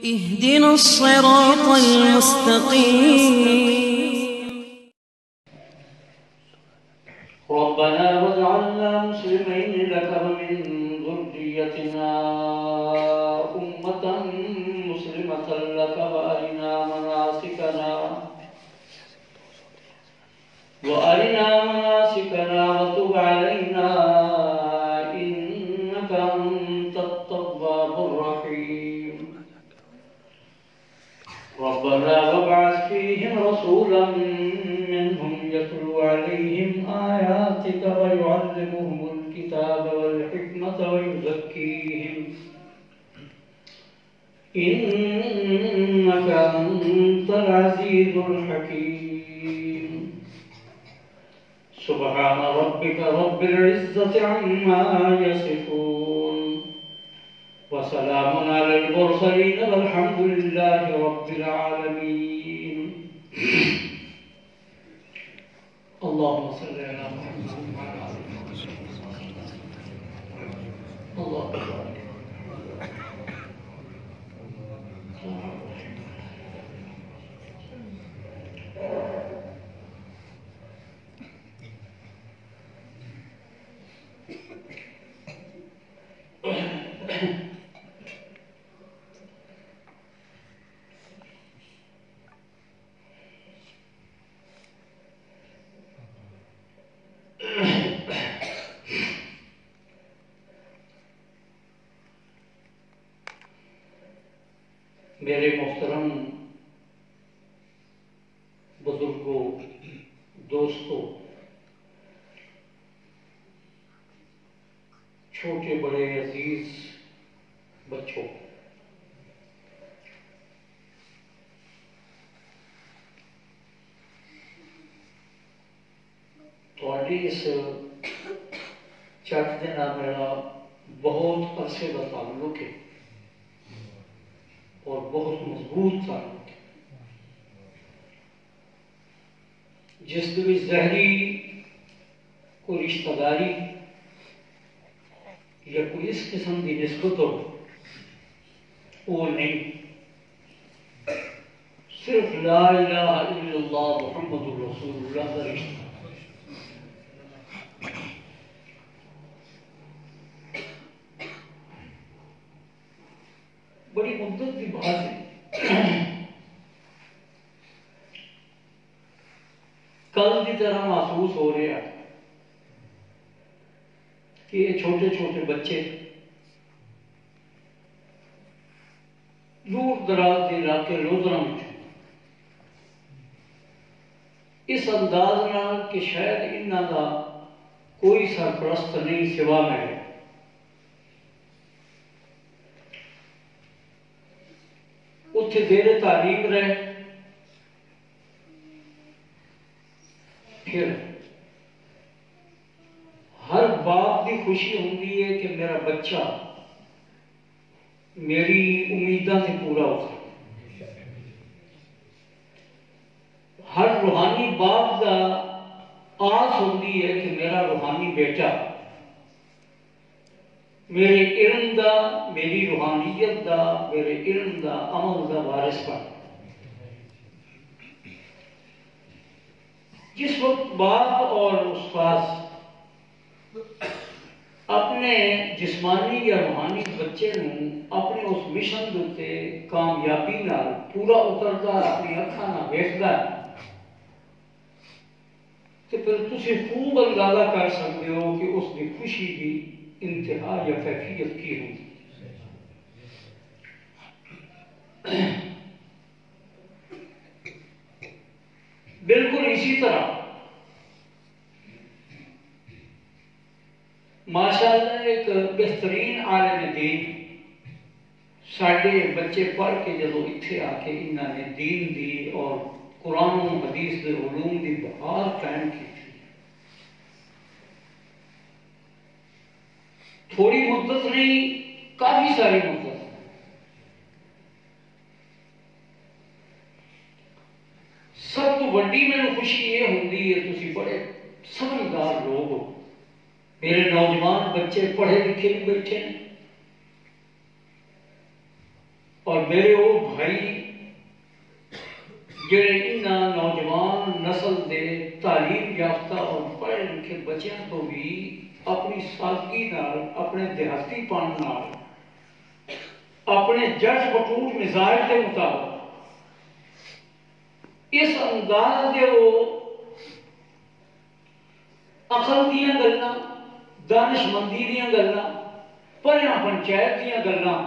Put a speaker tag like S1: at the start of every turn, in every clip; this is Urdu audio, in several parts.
S1: اهدنا الصراط المستقيم.
S2: ربنا واجعلنا مسلمين لك ومن ذريتنا أمة مسلمة لك وأرنا مناسكنا وتب علينا إنك أنت التواب الرحيم. ربنا وابعث فيهم رسولا منهم يتلو عليهم آياتك ويعلمهم الكتاب والحكمة ويزكيهم إنك أنت العزيز الحكيم. سبحان ربك رب العزة عما يصفون وسلام على المرسلين والحمد لله رب العالمين. اللهم صل على محمد وعلى آل محمد. اللهم بارك. میرے محترم بزرگوں، دوستوں، چھوٹے بڑے عزیز بچوں، تھوڑی اس چرچ کے نام میرا بہت عرصے کا تعلق ہے اور بہت مضبوط تعلق ہے. جس بھی ظاہری کوئی رشتہ داری یا کوئی اس قسم کی نسبت ہو وہ نہیں، صرف لا الہ الا اللہ محمد رسول اللہ کا رشتہ. بڑی مدت کی بات ہے. کل کی طرح محسوس ہو رہا کہ یہ چھوٹے چھوٹے بچے دور دراز کے علاقے لوزراں میں اس انداز نال کہ شاید انہاں دا کوئی سرپرست نہیں سوا میں اتنے دیر تعلیم رہے، پھر ہر باپ کی خوشی ہوتی ہے کہ میرا بچہ میری امیداں سے پورا ہو سکے. ہر روحانی باپ کا آس ہوتی ہے کہ میرا روحانی بیٹا میرے علم دا، میری روحانیت دا، میرے علم دا، عمل دا وارث بن. جس وقت باپ اور استاد اپنے جسمانی یا روحانی بچے نوں اپنے اس مشن دے کامیابی نال پورا اترتا اپنی اکھاں نال ویکھدا ہے تو پھر تسی خوب اندازہ کر سکتے ہو کہ اس کی خوشی کی انتہا یا کیفیت کی ہوتی. بالکل اسی طرح ماشاءاللہ ایک بہترین عالم دین ساڈے بچے پڑھ کے جدو اتنے آ کے انہوں نے دین دی اور قرآن و حدیث کے علوم کی بہار قائم کی. تھوڑی مدت نہیں، کافی ساری مدت. سب تو بڑی میرے خوشی یہ ہوتی ہے تسی بڑے سمجھدار لوگ ہو. میرے نوجوان بچے پڑھے لکھے بھی بیٹھے ہیں اور میرے وہ بھائی جڑے انہاں نوجوان نسل دے تعلیم یافتہ اور پڑھے لکھے بچیاں تو بھی اپنی سادگی نال، اپنے دیہاتی پن نال، اپنے جٹ بٹوٹ مزاج کے مطابق اس انداز دے وہ عقل دیاں گلاں، دانش مندی دیاں گلاں، پڑھیاں پنچایت دیاں گلاں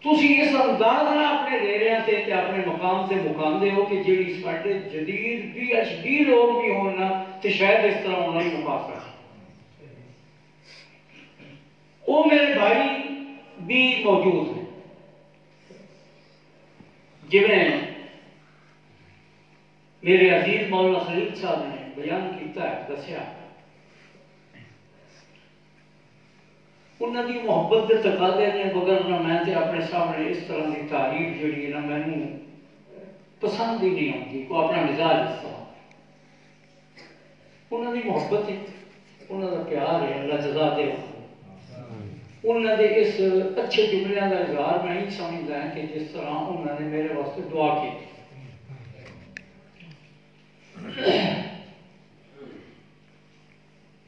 S2: تسی اس انداز نہ اپنے ڈیریاں سے اپنے مقام سے مقامدے ہو کہ جیڑی ساڈے جدید پی ایچ ڈی لوگ بھی ہونا تو شاید اس طرح ہونا ہی مقابلہ۔ وہ میرے بھائی بھی موجود ہیں، جنہیں میرے عزیز مولانا خلیل صاحب نے بیان کیتا ہے، دسیا انہوں کی محبت کے تقاضے نے بغیر نہ میں تے اپنے سامنے اس طرح کی تعریف جڑی ہے نا مینوں پسند ہی نہیں آتی، کو اپنا مزاج اس طرح انہوں کی محبت ہے، انہوں کا پیار ہے، اللہ جزا دے انہوں نے اس اچھے جملے کا اظہار میں ہی سمجھتا ہے کہ جس طرح انہوں نے میرے واسطے دعا کی۔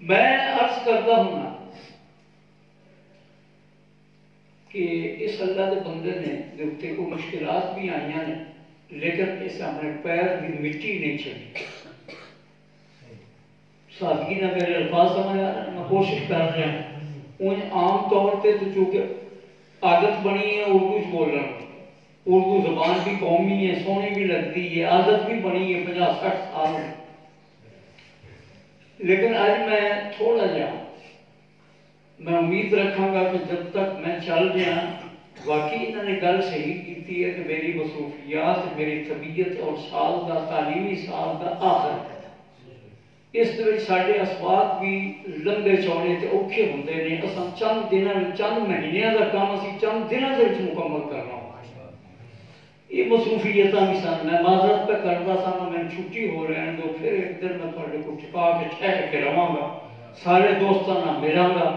S2: میں عرض کرتا ہوں نا کہ اس اللہ کے بندے نے اتنے کوئی مشکلات بھی آئی ہیں لیکن اس اپنے پیر کی مٹی نہیں چڑھی۔ سادگی نہ میرے الفاظ سمجھ آ رہا ہے، میں کوشش کر رہا ہوں ان عام طور پہ تو چونکہ عادت بنی ہے اردو بول رہا ہوں، اردو زبان بھی قومی ہے، سونی بھی لگتی ہے، عادت بھی بنی ہے 50-60 سال میں، لیکن آج میں تھوڑا جا میں امید رکھاں گا کہ جب تک میں چل رہا واقعی انہوں نے گل صحیح کی ہے کہ میری مصروفیات، میری طبیعت اور سال کا تعلیمی سال کا آخر ہے، اس طرح سارے اسباق بھی لمبے چوڑے تے اوکھے ہوندے نے، اساں چند دنوں چند مہینوں کا کام اسی چند دنوں کے مکمل کرنا ہو۔ یہ مصروفیتاں بھی سن، میں معذرت پہ کرتا سا میں چھٹی ہو رہے ہیں تو پھر ایک دن میں تھوڑے کو ٹھکا کے ٹھہر کے رہاں گا، سارے دوستاں نال ملاں گا،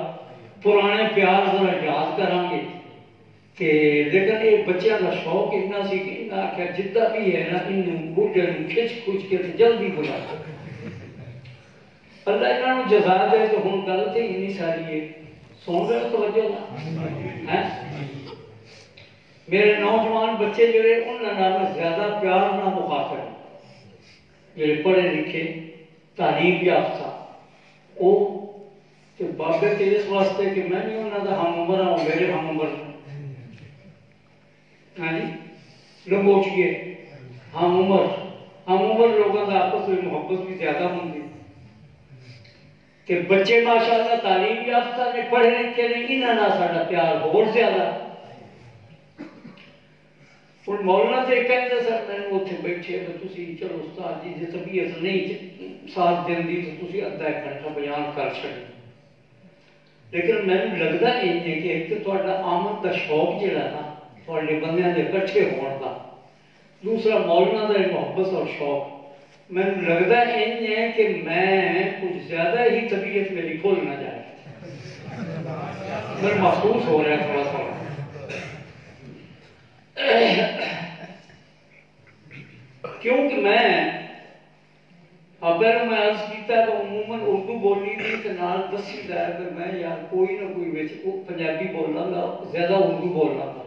S2: پرانے پیار ذرا یاد کراں گے کہ لیکن یہ بچیاں کا شوق اتنا سی کہ انہاں آخیا جدہ بھی ہے نا انہوں بوڑھے کھچ کھچ کے جلدی بلا اللہ انہوں جزا دے۔ تو ہن گل تے اتنی ساری ہے، سن رہے ہو توجہ نا؟ میرے نوجوان بچے جڑے انہاں نال زیادہ پیار نہ مخاطب جڑے پڑھے لکھے تعلیم یافتہ وہ کہ بابے تے اس واسطے کہ میں بھی انہاں دا ہم عمر ہوں، میرے ہم عمر ہاں جی لنگوچیے ہم عمر لوگوں کا آپس میں محبت بھی زیادہ ہوندی کہ بچے ماشاءاللہ تعلیم یافتہ نے پڑھے لکھے نے انہاں نال ساڈا پیار اور زیادہ۔ اور مولانا سے کہتے سر میں اتنے بیٹھے تو تسی چلو استاد جی جی طبیعت نہیں ساتھ دین دی تو تسی ادھا ایک گھنٹہ بیان کر چھڑی، لیکن میں لگتا نہیں ہے کہ ایک تو تہاڈا آمد کا شوق جڑا نا تہاڈے بندیاں دے اکٹھے ہون دا، دوسرا مولانا دا محبت اور شوق، میں لگتا نہیں ہے کہ میں کچھ زیادہ ہی طبیعت میری کھل نہ جائے، میں محسوس ہو رہا ہے تھوڑا تھوڑا۔ کیونکہ میں اگر میں عرض کیتا تو عموماً اردو بولی دی تے نال دسی دا ہے کہ میں یار کوئی نہ کوئی وچ پنجابی بولاں گا، زیادہ اردو بولاں گا۔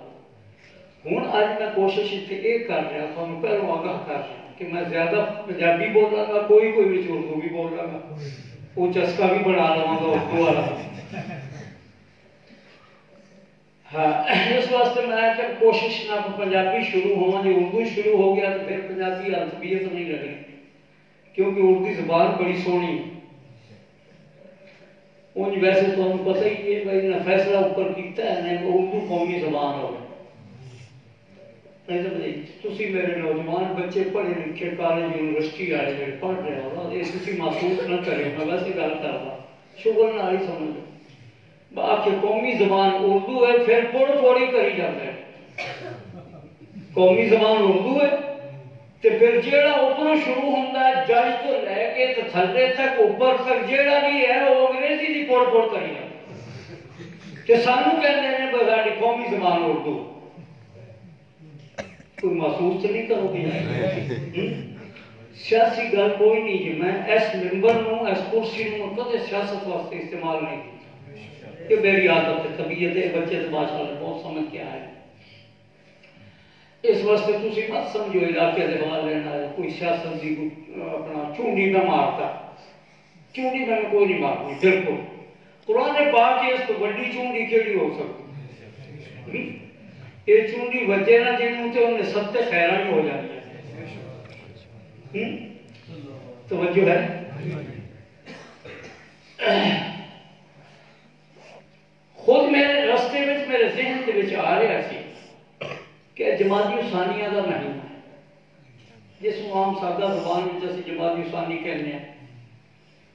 S2: ہن اج میں کوشش اتنے یہ کر رہا تھانوں پہلوں آگاہ کر رہا کہ میں زیادہ پنجابی بولاں گا، کوئی وچ اردو بھی بولاں گا، وہ چسکا بھی بنا لواں گا اردو والا۔ ہاں اس واسطے میں کہ کوشش نہ پنجابی شروع ہوا جی اردو شروع ہو گیا تو پھر پنجابی طبیعت نہیں لگی، کیونکہ اردو زبان بڑی سونی انج ویسے تو ہم پتہ ہی ہے بھائی نہ فیصلہ اوپر کیتا ہے نہ اردو قومی زبان ہو۔ تسی میرے نوجوان بچے پڑھے لکھے کالج یونیورسٹی والے جڑے پڑھ رہے ہو یہ تسی محسوس نہ کرے، میں ویسے گل کردا شغل نال ہی سمجھ لو باقی قومی زبان اردو ہے، پھر پڑھ پوڑی کری جاتا ہے، قومی زبان اردو ہے تو پھر جیڑا اوپروں شروع ہوتا ہے جج تو لے کے تو تھلے تک اوپر تک جیڑا بھی ہے وہ انگریزی دی پڑھ پوڑ کری جاتا ہے کہ سانو کہتے ہیں بغیر قومی زبان اردو۔ کوئی محسوس تو نہیں کرو گے؟ سیاسی گل کوئی نہیں جی، میں اس ممبر نو اس کرسی نو کدے سیاست واسطے استعمال نہیں کیتا، کہ میری عادت ہے، طبیعت ہے، بچے تو ماشاءاللہ بہت سمجھ کے آئے، اس واسطے تسی مت سمجھو علاقے دے حوالے نال کوئی سیاست دی اپنا چونڈی نہ مارتا، چونڈی میں کوئی نہیں مارنی، بالکل قرآن پاک اس کو بڑی چونڈی کیڑی ہو سکتی، یہ چونڈی وجے نہ جنوں تے انہیں سب تے خیراں ہو جاتی ہے، توجہ ہے؟ خود میرے رستے وچ میرے ذہن دے وچ آ رہا سی کہ جمادی ثانیہ دا مہینہ ہے، جس کو عام سادہ زبان وچ اسی جمادی ثانی کہنے ہیں،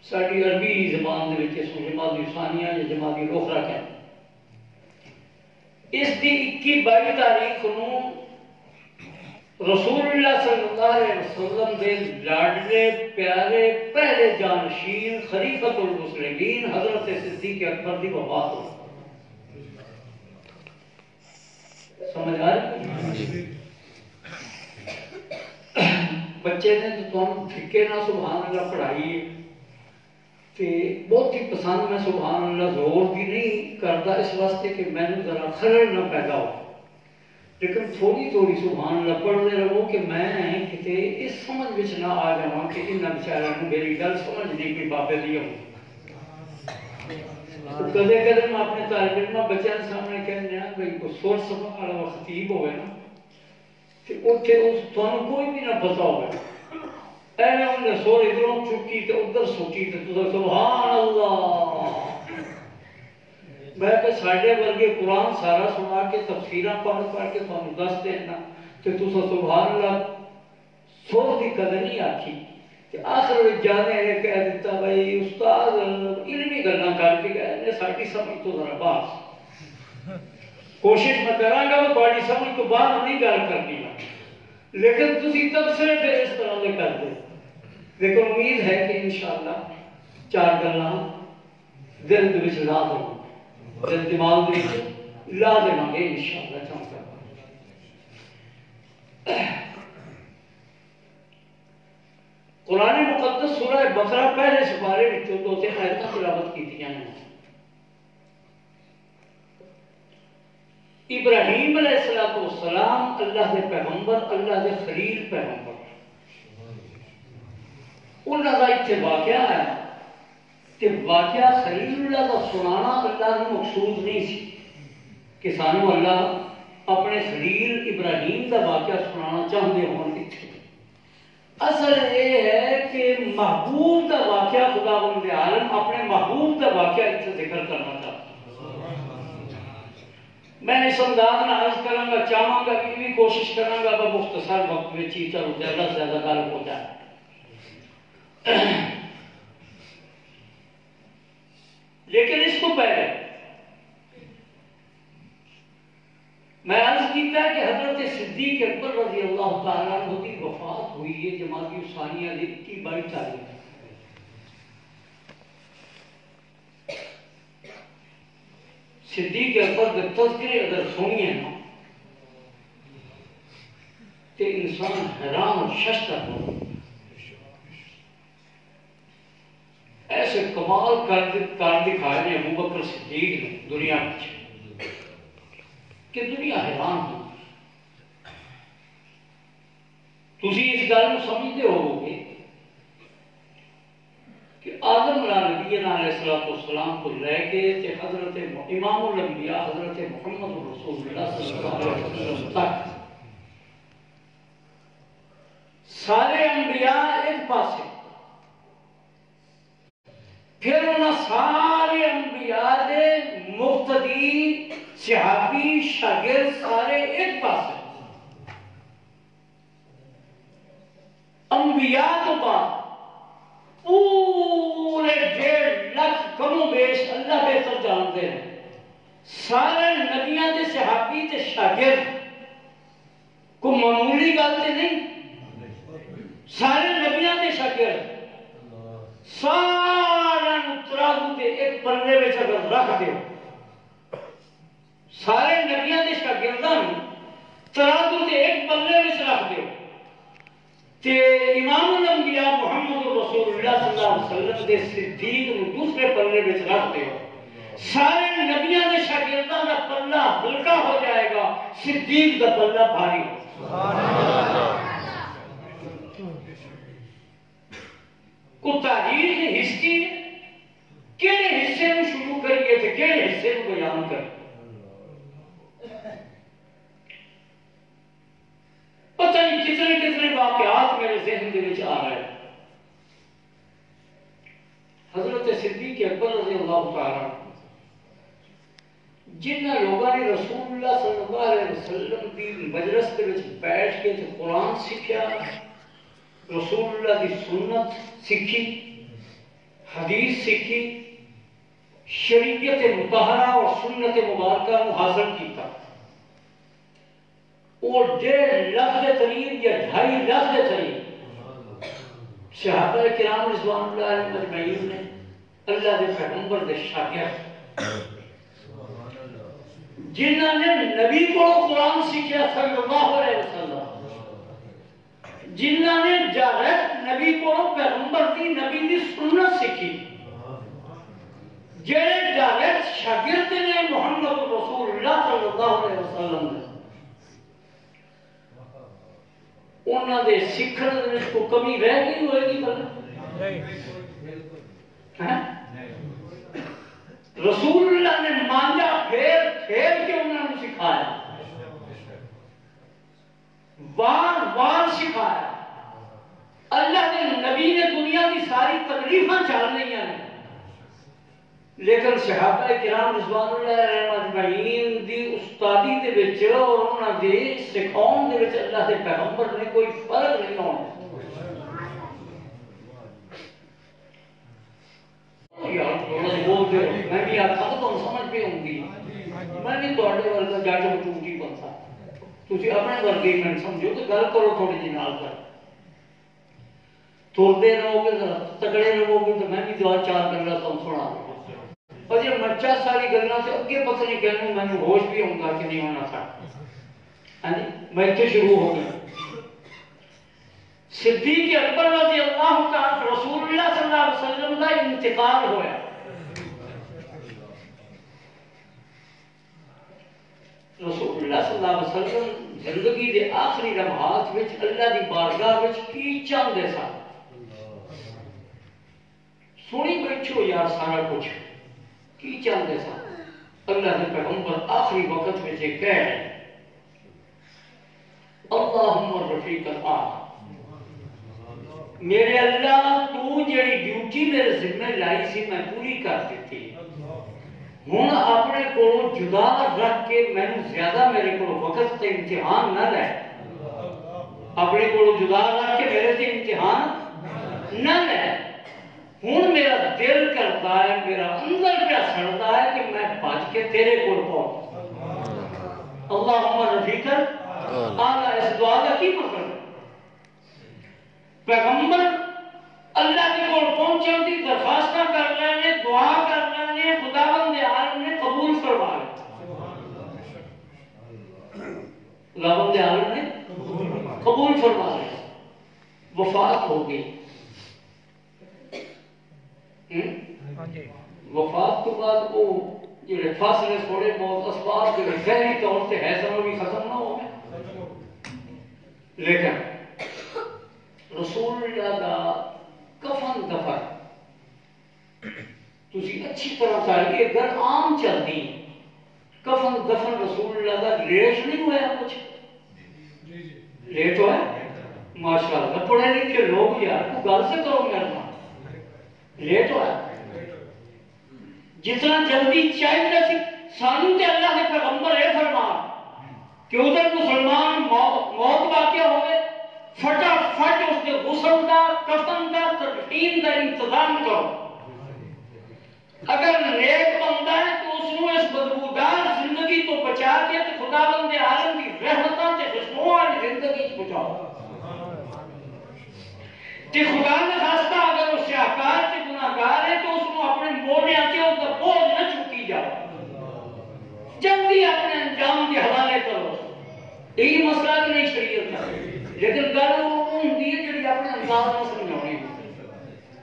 S2: ساری عربی زبان دے وچ اس کو جمادی ثانیہ یا جمادی الاخرى کہتے ہیں۔ اس دی 21-22 تاریخ نو رسول اللہ صلی اللہ علیہ وسلم دے لاڈلے پیارے پہلے جانشین خلیفۃ المسلمین حضرت صدیق اکبر دی وفات ہوئی۔ سمجھ آ رہی؟ بچے نے تو تم پھکے نہ سبحان اللہ پڑھائی ہے کہ بہت ہی پسند میں سبحان اللہ زور بھی نہیں کرتا اس واسطے کہ میں نے ذرا خلل نہ پیدا ہو، لیکن تھوڑی تھوڑی سبحان اللہ پڑھتے رہو کہ میں کتے اس سمجھ وچ نہ آ جاواں کہ انہاں بیچاریاں نوں میری گل سمجھ نہیں کوئی بابے دی ہوں۔ کدے کدے میں اپنے طالب علم بچوں کے سامنے کہنے ہیں بھائی کوئی سور سبق والا خطیب ہوئے نا کہ اتنے اس تمہیں کوئی بھی نہ پتا ہوگا، ایویں انہیں سور ادھروں چکی تو ادھر سوچی تو سبحان اللہ، میں کہ ساڈے ورگے قرآن سارا سنا کے تفسیراں پڑھ پڑھ کے تمہیں دس دینا کہ تسا سبحان اللہ سور کی قدر نہیں آکھی، کہ آخر میں جانے نے کہہ دیتا بھائی استاد علمی گلاں کر کے گئے نے ساڈی سمجھ تو ذرا باہر، کوشش میں کراں گا وہ تہاڈی سمجھ تو باہر نہیں گل کرنی، لیکن تسی تبصرے پھر اس طرح دے کر دے، لیکن امید ہے کہ انشاءاللہ چار گلاں دل دے وچ لا دوں، دل دماغ دے وچ لا دیں گے انشاءاللہ چاہتا ہوں۔ قرآن مقدس سورہ بقرہ پہلے سپارے وچوں 2-3 آیتاں تلاوت کیتیاں ہیں۔ ابراہیم علیہ السلام اللہ دے پیغمبر، اللہ دے خلیل پیغمبر، انہاں دا اتنے واقعہ ہے کہ واقعہ خلیل اللہ کا سنانا اللہ نے مقصود نہیں سی کہ سانو اللہ اپنے خلیل ابراہیم کا واقعہ سنانا چاہتے ہوں، اصل یہ ہے کہ محبوب کا واقعہ خدا بند عالم اپنے محبوب کا واقعہ اتنے ذکر کرنا چاہتا۔ میں اس انداز میں عرض کروں گا، چاہوں گا کہ بھی کوشش کروں گا مختصر وقت میں چیز چلو زیادہ سے زیادہ گل ہو جائے۔ لیکن اس کو پہلے میں عرض کیتا ہے کہ حضرت صدیق اکبر رضی اللہ تعالیٰ عنہ کی وفات ہوئی ہے جمادی ثانیہ 21-22 تاریخ۔ صدیق اکبر کے تذکرے اگر سنیے نا تو انسان حیران اور ششدر ہو، ایسے کمال کر دکھائے نے ابو بکر صدیق نے دنیا میں کہ دنیا حیران ہو۔ تسی اس گل کو سمجھتے ہو گے کہ آدم نبی علیہ السلام کو لے کے حضرت امام الانبیاء حضرت محمد رسول اللہ صلی اللہ علیہ وسلم تک سارے انبیاء ایک پاسے، پھر انہاں سارے انبیاء دے مقتدی صحابی شاگرد سارے ایک پاسے، انبیاء تو بعد پورے 1.5 لاکھ کم و بیش اللہ بہتر جانتے ہیں، سارے نبیاں دے صحابی تے شاگرد کو معمولی گل تے نہیں، سارے نبیاں دے شاگرد سارا ترازو تے ایک پلے وچ اگر رکھ دیو، سارے نبیاں دے شاگرداں ترازو تے ایک پلے تے امام الانبیاء محمد رسول اللہ صلی اللہ علیہ وسلم دے صدیق نو دوسرے پلے وچ رکھ دیو، سارے نبیاں دے شاگرداں دا پلہ ہلکا ہو جائے گا، صدیق دا پلہ بھاری ہو۔ سبحان اللہ۔ کو تاریخ ہسٹری کیڑے حصے نو شروع کریے تے کیڑے حصے نو بیان کریے؟ پتہ نہیں کتنے کتنے واقعات میرے ذہن دے وچ آ رہے ہیں۔ حضرت صدیق اکبر رضی اللہ تعالیٰ جنہ لوگوں نے رسول اللہ صلی اللہ علیہ وسلم کی مجلس دے وچ بیٹھ کے قرآن سیکھیا، رسول اللہ کی سنت سیکھی، حدیث سیکھی، شریعت مطہرہ اور سنت مبارکہ کو حاصل کیتا، اور 1.5 لاکھ قریب یا 2.5 لاکھ قریب صحابہ کرام رضوان اللہ علیہم اجمعین نے اللہ کے پیغمبر کے شاگرد جنہوں نے نبی کو قرآن سیکھا صلی اللہ علیہ وسلم، جنہوں نے ڈائریکٹ نبی کو پیغمبر کی نبی کی سنت سیکھی، جڑے ڈائریکٹ شاگرد نے محمد رسول اللہ صلی اللہ علیہ وسلم نے، انہوں نے سیکھنے میں کوئی کمی رہ گئی ہوئے گی رسول اللہ نے مانجا پھیر پھیر کے انہوں نے سکھایا، بار بار سکھایا۔ اللہ کے نبی نے دنیا کی ساری تکلیفاں چل رہی ہیں، لیکن صحابہ کرام رضوان اللہ علیہم اجمعین دی استادی دے وچ اور انہاں دے سکھاؤن دے وچ اللہ دے پیغمبر نے کوئی فرق نہیں ہونا۔ یار تھوڑا بول دے، میں بھی آتا تو سمجھ پہ ہوں گی، میں نہیں تواڈے ورگا جٹ بٹوٹی بنتا، تسی اپنے ورگے ہی میں سمجھو تو گل کرو تھوڑی جی نال کر، تھوڑے رہو گے تگڑے رہو گے تو میں بھی دو چار گلاں تم سنا دوں، اور یہ مچا ساری گلاں سے اگے پتہ نہیں کہنوں میں نے ہوش بھی ہوں گا کہ نہیں ہونا تھا۔ ہاں جی میں اتنے شروع ہو گیا۔ صدیق اکبر رضی اللہ تعالی رسول اللہ صلی اللہ علیہ وسلم کا انتقال ہوا، رسول اللہ صلی اللہ علیہ وسلم زندگی دے آخری لمحات وچ اللہ دی بارگاہ وچ کی چاہندے سن؟ سنی بیٹھو یار سارا کچھ کی چاہندے سن؟ اللہ کے پیغمبر آخری وقت میں یہ کہہ رہے اللہم رفیق الآخر، میرے اللہ تو جڑی ڈیوٹی میرے ذمہ لائی سی میں پوری کر دیتی، ہن اپنے کو جدا رکھ کے میں زیادہ میرے کو وقت تے امتحان نہ لے، اپنے کو جدا رکھ کے میرے تے امتحان نہ لے۔ ہن میرا دل کرتا ہے، میرا اندر پہ سڑتا ہے کہ میں بچ کے تیرے کو پہنچ۔ اللہم رفیق اعلیٰ، اس دعا کا کی مطلب؟ پیغمبر اللہ کے کول پہنچن دی درخواست کر رہے ہیں، دعا کر رہے ہیں، خداوند عالم نے قبول فرما لیا، خداوند عالم نے قبول فرما لیا، وفات ہو گئی۔ وفات کے بعد وہ جڑے فاصلے تھوڑے بہت اسباب جڑے ظاہری طور سے ہے سب بھی ختم نہ ہو گئے، لیکن رسول اللہ کا کفن دفن تسی اچھی طرح چاہیے، اگر عام چلتی کفن دفن رسول اللہ کا لیٹ نہیں ہوا کچھ؟ لیٹ ہوا ماشاءاللہ، پڑھے لکھے لوگ یار کو گل سے کرو میرے ماں، لیٹ ہوا جتنا جلدی چاہیے سی سانو تے اللہ کے پیغمبر اے فرمان کہ ادھر مسلمان موت واقع ہوئے فٹافٹ اس کے غسل دا کفن دا تدفین دا انتظام کرو، اگر نیک بندہ ہے تو اس کو اس بدبودار زندگی تو بچا کے خداوند عالم کی رحمتاں تے خوشبو والی زندگی بچاؤ، تے خدا نے خاصہ اگر اس شاہکار تے گناہگار ہے تو اس کو اپنے موڑیاں تے اس کا بوجھ نہ چکی جاؤ، جلدی اپنے انجام کے حوالے کرو، یہی مسئلہ کہ نہیں شریعت کا، لیکن گل ہوندی ہے جڑی اپنے انداز نال سمجھاونی ہوندی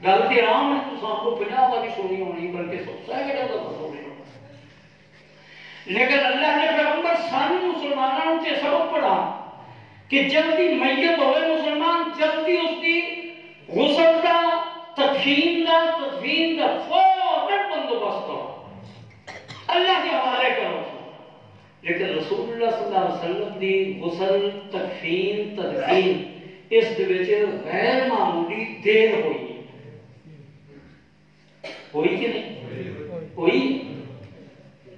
S2: گل تے عام ہے تو آپ کو 50 والی سنی ہونی بلکہ 100 دا سنی ہونی لیکن اللہ نے پیغمبر سانو مسلمانوں تے سبق پڑھا کہ جلدی میت ہوئے مسلمان جلدی اس کی غسل دا تدفین دا فوراً بندوبست کرو اللہ کے حوالے کرو لیکن رسول اللہ صلی اللہ علیہ وسلم دی غسل تدفین تدفین اس دے وچ غیر معمولی دیر ہوئی کہ نہیں ہوئی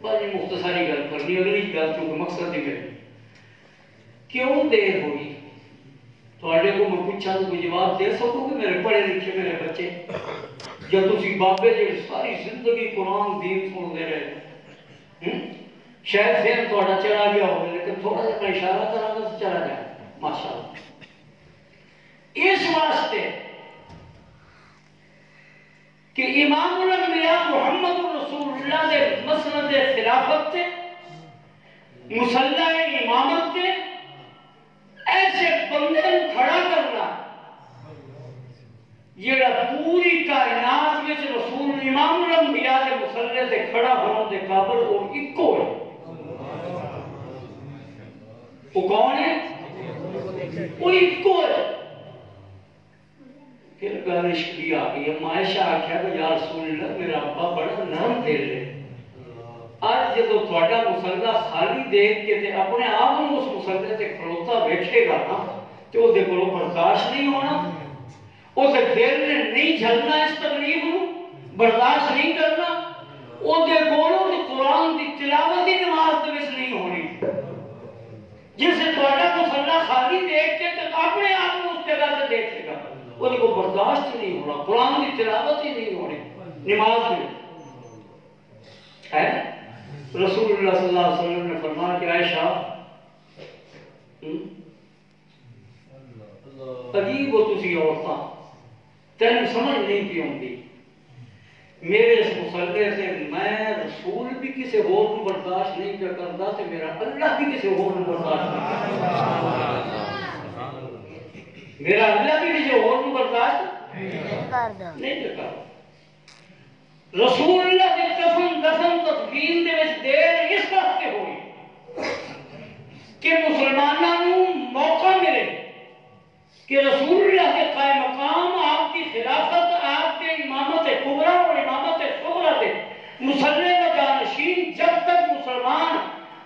S2: بڑی مختصری گل کرنی اگلی گل چونکہ مقصد نہیں کرنی کیوں دیر ہوئی تھوڑے کو میں پوچھا تو کوئی جواب دے سکو کہ میرے پڑھے لکھے میرے بچے جب تسی بابے جی ساری زندگی قرآن دین سنتے رہے شاید ذہن تھوڑا چلا گیا ہوگا لیکن تھوڑا سا میں اشارہ کرا گا تو چلا جائے ماشاءاللہ اس واسطے کہ امام الانبیاء محمد رسول اللہ دے مسند خلافت تے مصلی امامت تے ایسے بندے کو کھڑا کرنا جیڑا پوری کائنات میں رسول امام الانبیاء دے مصلی تے کھڑا ہونے دے قابل وہ اکو ہے وہ کون ہے وہ اکو ہے پھر گل شکریہ آ گئی عائشہ آخیا کہ یا رسول اللہ میرا ابا بڑا نرم دل ہے آج جب تھوڑا مسلح خالی دیکھ کے تے اپنے آپ اس مسلح سے کھڑوتا بیٹھے گا نا تو وہ کو برداشت نہیں ہونا وہ دل نے نہیں جھلنا اس تکلیف کو برداشت نہیں کرنا وہ قرآن کی تلاوت ہی نماز نہیں ہونی جس سے تھوڑا مسلح خالی دیکھ کے اپنے آپ اس جگہ سے دیکھے گا وہ کو برداشت نہیں ہونا قرآن کی تلاوت ہی نہیں ہونی نماز میں ہے رسول اللہ صلی اللہ علیہ وسلم نے فرمایا کہ عائشہ عجیب ہو تسی عورتاں تین سمجھ نہیں پی ہوندی میرے اس مسلح سے میں رسول بھی کسی اور کو برداشت نہیں کر کرتا تو میرا اللہ بھی کسی اور کو برداشت نہیں کرتا میرا اللہ بھی کسی اور کو برداشت نہیں کرتا رسول اللہ کے قسم تدفین دے وچ دیر اس واسطے ہوئی کہ مسلمانوں موقع ملے کہ رسول اللہ کے قائم مقام آپ کی خلافت آپ کے امامت کبریٰ اور امامت صغریٰ سے مصلی کا جانشین جب تک مسلمان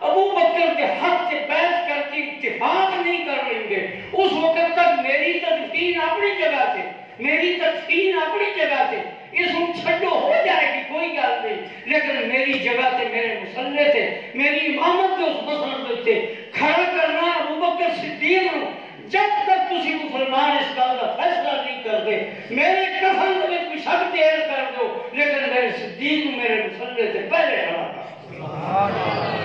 S2: ابو بکر کے حق سے بیعت کر کے اتفاق نہیں کر لیں گے اس وقت تک میری تدفین اپنی جگہ سے میری تدفین اپنی جگہ سے اس کو چھڈو ہو جائے گی کوئی گل نہیں لیکن میری جگہ سے میرے مصلی سے میری امامت کے اس مسلط سے کھڑا کرنا ابو بکر صدیق نو جب تک تسی مسلمان اس گل کا فیصلہ نہیں کرتے میرے کفن میں کوئی شک دیر کر دو لیکن میرے صدیق میرے مصلی سے پہلے کھڑا کر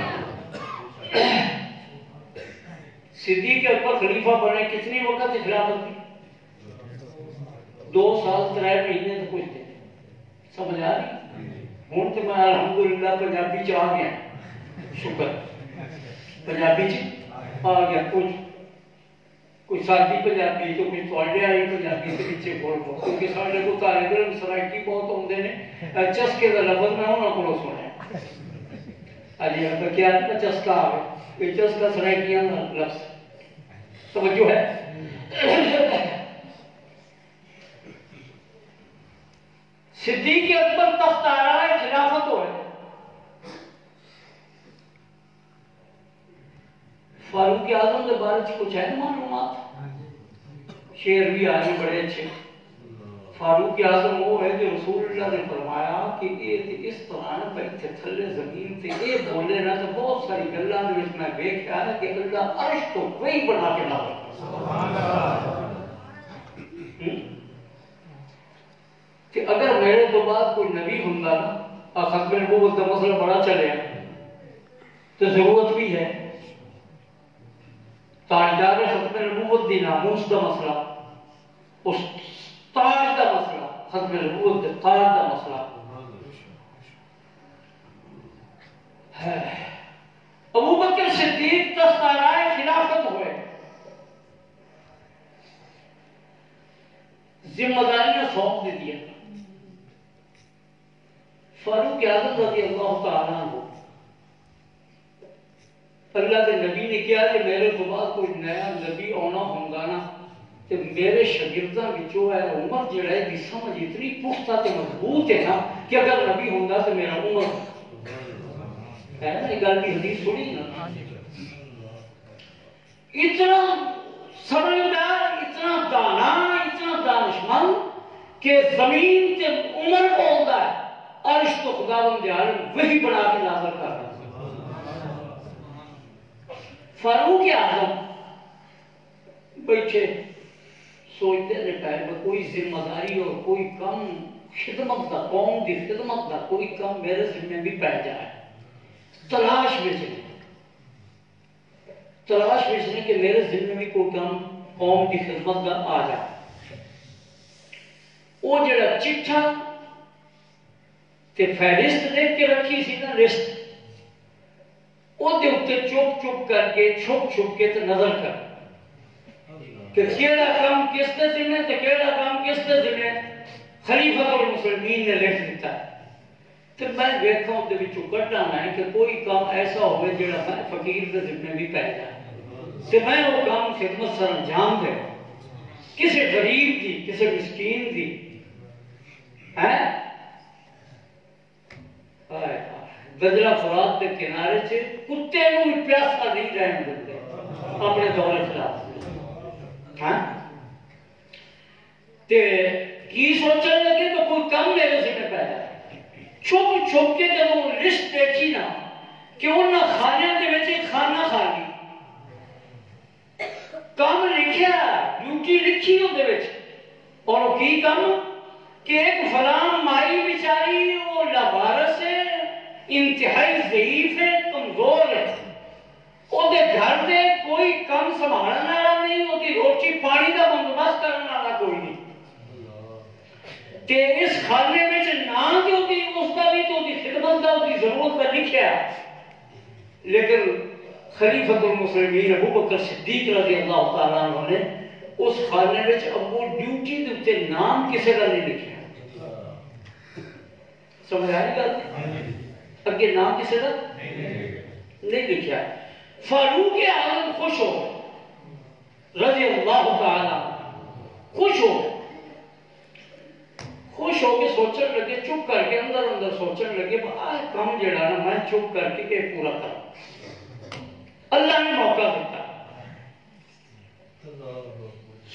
S2: صدیق کے اوپر خلیفہ بنے کتنی وقت سے خلافت کی 2 سال 3 مہینے تو کچھ تھے سمجھ آ رہی ہوں تو میں الحمدللہ پنجابی چ آ گیا شکر پنجابی چ آ گیا کچھ سادی پنجابی تو کچھ تھوڑے والی پنجابی کے پیچھے بول کیونکہ سارے کو طالب علم سرائکی بہت ہوتے ہیں چسکے کا لفظ میں انہوں کو سنیا علی کیا چسکا آئے یہ چسکا سرائکیاں لفظ توجہ ہے صدیق اکبر تخت آرائے خلافت ہوئے فاروق اعظم کے بارے میں کچھ ہے معلومات شعر بھی آئے بڑے اچھے فاروق اعظم وہ ہے جو رسول اللہ نے فرمایا کہ یہ اس طرح بیٹھے تھلے زمین سے یہ بولے نا تو بہت ساری گلاں دے وچ میں دیکھا ہے کہ اللہ عرش تو کوئی بنا کے نہ سبحان اللہ کہ اگر میرے تو بعد کوئی نبی ہوندا نا ختم نبوت کا مسئلہ بڑا چلے تو ضرورت بھی ہے تاجدار ختم نبوت دی ناموس کا مسئلہ اس تاج کا مسئلہ ختم نبوت کے تاج کا مسئلہ ہے ابو بکر صدیق تخت آرائے خلافت ہوئے ذمہ داریاں سونپ دی دیا. فاروق اعظم رضی اللہ تعالیٰ عنہ اللہ کے نبی نے کیا کہ میرے تو بعد کوئی نیا نبی آنا ہوگا نا تو میرے شاگرداں وچوں ہے عمر جڑا ہے دی سمجھ اتنی پختہ تے مضبوط ہے نا کہ اگر نبی ہوگا تو میرا عمر ہے نا. یہ گل کی حدیث سنی نا. اتنا سمجھدار، اتنا دانا، اتنا دانشمند کہ زمین تے عمر بولتا ہے عرش تو خداوند عالم وہی بنا کے نازل کر رہا ہے. فاروق اعظم بیٹھے سوچتے رہے پہلے کوئی ذمہ داری اور کوئی کم خدمت کا، قوم کی خدمت کا کوئی کم میرے ذمہ بھی پہ جائے. تلاش بھیجنے کہ میرے ذمہ بھی کوئی کم قوم کی خدمت کا آ جائے. وہ جڑا چٹھا تے فہرست لکھ کے رکھی سی نا لسٹ، وہ چپ چپ کر کے چھپ کے تے نظر کر کہ کیڑا کام کس دے ذمہ تے کیڑا کام کس دے ذمہ خلیفۃ المسلمین نے لکھ دیتا ہے. تو میں ویکھاں دے وچوں کڈاں میں کہ کوئی کام ایسا ہوئے جڑا میں فقیر دے ذمہ بھی پہ جائے تے میں وہ کام خدمت سر انجام دے کسی غریب دی، کسی مسکین دی. دجلہ فرات کے کنارے سے کتے کو بھی پیاسا نہیں رہن دیتے اپنے دور خلاف. کی سوچنے لگے تو کوئی کم میرے سے میں پیدا ہے. چھپ کے جب وہ لسٹ دیکھی نا کہ انہاں کھانے کے بچے کھانا کھا لی، کام لکھیا ڈیوٹی لکھی ہو دے بچ، اور وہ کی کام کہ ایک فلاں مائی بیچاری وہ لابارس ہے، انتہائی ضعیف ہے، کمزور ہے، وہ دے گھر دے کوئی کم سنبھالنے والا نہیں، وہ دی روٹی پانی کا بندوبست کرنے والا کوئی نہیں. تے اس خانے میں نہ جو دی اس کا بھی تو دی خدمت کا دی ضرورت کا لکھیا، لیکن خلیفۃ المسلمین ابو بکر صدیق رضی اللہ تعالیٰ عنہ نے اس خانے میں ابو ڈیوٹی دے نام کسی کا نہیں لکھیا. سمجھ آئی گل؟ اگے نام کسی کا نہیں لکھیا. فاروق اعظم خوش ہو رضی اللہ تعالیٰ خوش ہو کے سوچن لگے، چپ کر کے اندر سوچن لگے کام جڑا نا میں چپ کر کے پورا کروں. اللہ نے موقع دیتا.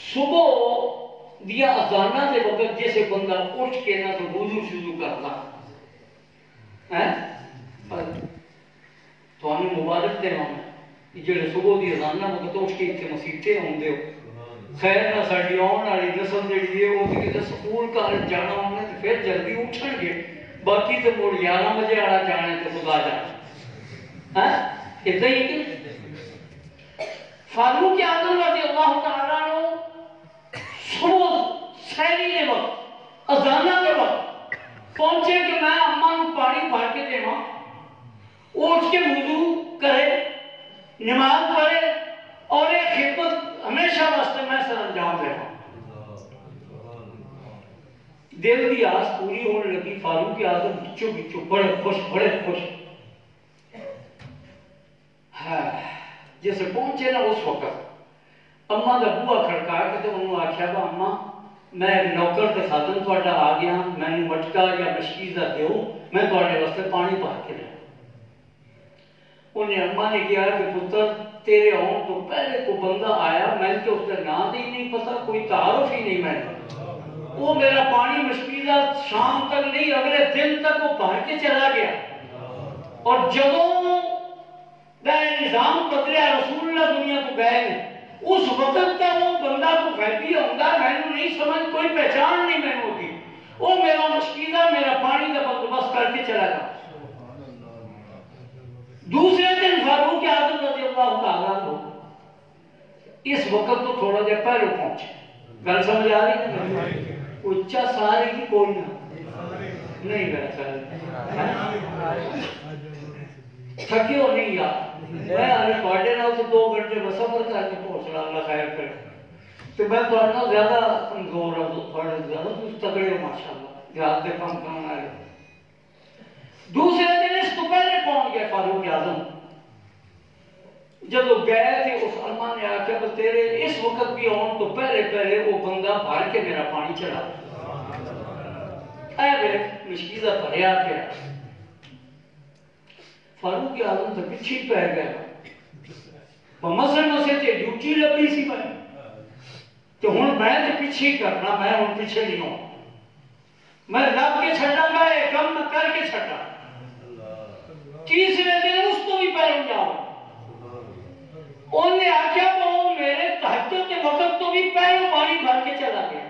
S2: صبح دیا اذانہ دے وقت جیسے بندہ اٹھ کے نہ تو وضو شروع کرتا تو ہمیں مبارک دے ہوں جڑے صبح دی اذانہ وقت اٹھ کے اتنے مسیطے ہوں دے خیر نہ ساڑی آن والی نسل جڑی ہے وہ کسی سکول کالج جانا ہونا تو پھر جلدی اٹھن گے، باقی تو موڑ 11 بجے والا جانا تو خدا جانا اتنا ہی کہ فاروق اعظم رضی اللہ تعالیٰ عنہ صبح سحری کے وقت اذانہ کے وقت پہنچے کہ میں اماں کو پانی بھر کے دے ماں، وہ اٹھ کے وضو کرے، نماز پڑھے اور ایک خدمت ہمیشہ واسطے میں سر انجام دے رہا. دل کی آس پوری ہونے لگی. فاروق اعظم بچوں بڑے خوش جیسے پہنچے نا اس وقت اماں کا بوہا کھڑکا کے تو انہوں آخیا با اماں میں ایک نوکر تے خادم تہاڈا آ گیا، میں مٹکا یا مشکیزہ دیو، میں تہاڈے واسطے پانی بھر کے لے. انہیں اماں نے کہا کہ پتر تیرے آن تو پہلے کو بندہ آیا، میں تو اس کا نام ہی نہیں پتا، کوئی تعارف ہی نہیں میں، وہ میرا پانی مشکیزہ شام تک نہیں اگلے دن تک وہ بھر کے چلا گیا. اور جدوں نظام بدلیا رسول اللہ دنیا کو گئے ہیں اس وقت کا وہ بندہ کو غیبی ہوگا، میں نے نہیں سمجھ، کوئی پہچان نہیں میں ہوگی، وہ میرا مشکیزہ میرا پانی کا بندوبست کر کے چلا گیا. دوسرے دن فاروق اعظم رضی اللہ تعالیٰ عنہ اس وقت تو تھوڑا جا پہلے پہنچے. گل سمجھ آ رہی ہے؟ اچھا ساری کی کوئی نہ نہیں گل ساری تھکے ہو نہیں یار، میں آنے پاڑے نہ اسے 2 گھنٹے میں سفر کر کے پہنچ رہا، اللہ خیر کرے. تو میں تھوڑا زیادہ کمزور ہوں، تھوڑا زیادہ تگڑے ہو ماشاءاللہ، جہاز کے کام کرنا ہے۔ دوسرے دن اس تو پہلے پہنچ گئے فاروق اعظم، جب وہ گئے تھے اس علماء نے آخیا کہ تیرے اس وقت بھی آن تو پہلے وہ بندہ بھر کے میرا پانی چڑھا، اے میرے مشکیزہ بھریا گیا۔ فاروق اعظم تو پیچھے پہ گئے، مسے تے ڈیوٹی لبی سی میں تو ہوں میں تو پیچھے کرنا، میں ہوں پیچھے نہیں ہوں، میں لگ کے چھڑا گا، یہ کم میں کر کے چھڑا۔ تیسرے دن اس کو بھی پہلے جاؤ، انہیں آخیا وہ میرے تہجد کے وقت تو بھی پہلے پانی بھر کے چلا گیا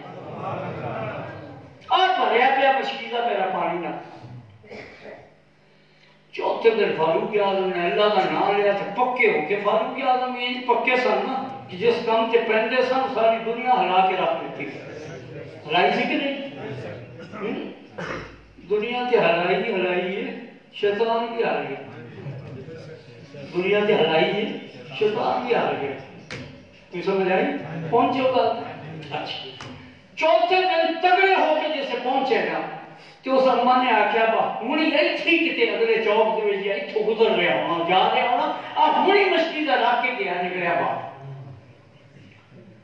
S2: اور بھریا پیا مشکیزہ میرا پانی نہ۔ چوتھے دن فاروق اعظم نے اللہ کا نام لیا تو پکے ہو کے، فاروق اعظم یہ پکے سن نا کہ جس کام سے پہنتے سن ساری دنیا ہلا کے رکھ دیتی، ہلائی سی کہ نہیں؟ دنیا کے ہلائی ہے، شیطان بھی ہل گیا، دنیا کے ہلائی ہے، شیطان بھی ہل گیا، تو سمجھ آئی؟ پہنچے گا اچھا۔ چوتھے دن تگڑے ہو کے جیسے پہنچے گا تو اس اماں نے آخیا با ہونی ایتھی کتے اگلے چوک دے وچ ایتھوں گزر رہا ہونا، جا رہا ہونا، اب ہونی مشکیزہ رکھ کے گیا نکلیا با۔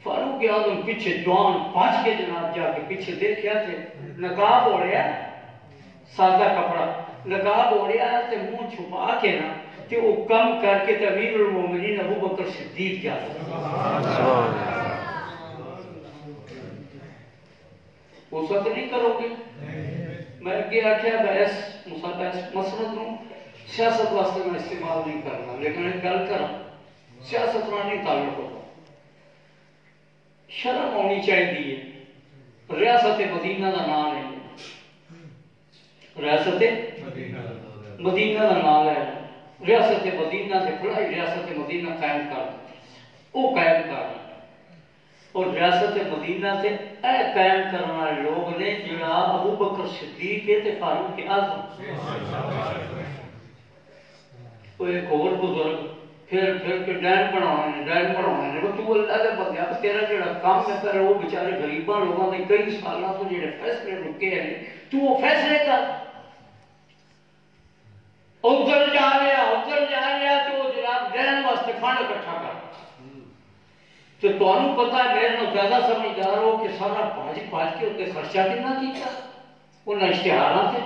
S2: فاروق اعظم پیچھے جوان پاس کے جناب جا کے پیچھے دیکھیا تھے نقاب اوڑیا، سادہ کپڑا نقاب اوڑیا تے منہ چھپا کے نا تے وہ کم کر کے امیر المومنین ابو بکر صدیق کیا وہ سب نہیں کرو گے؟ میں کیا بحث مسند نو سیاست واسطے میں استعمال نہیں کرنا، لیکن ایک گل کرا سیاست نہ نہیں تعلق ہوتا، شرم ہونی چاہیے۔ ریاست مدینہ کا نام ہے، ریاست مدینہ کا نام ہے، ریاست مدینہ سے فلائی ریاست مدینہ قائم کر دیتی، وہ قائم کر دی اور ریاست مدینہ سے اے قائم کرنے والے لوگ نے جڑا ابو بکر صدیق تے فاروق اعظم، وہ ایک اور بزرگ پھر کے ڈین بنانے نے تو اللہ دے بندے اب تیرا جڑا کام ہے پر وہ بیچارے غریباں لوگاں دے کئی سالاں تو جڑے فیصلے رکے ہیں تو وہ فیصلے کر، ادھر جا رہا تو جناب ڈین واسطے فنڈ اکٹھا کر، تو تمہیں پتا ہے میرے نال زیادہ سمجھدار ہو کہ سارا بھاج کے اتنے خرچہ کتنا کیتا انہیں اشتہاراں سے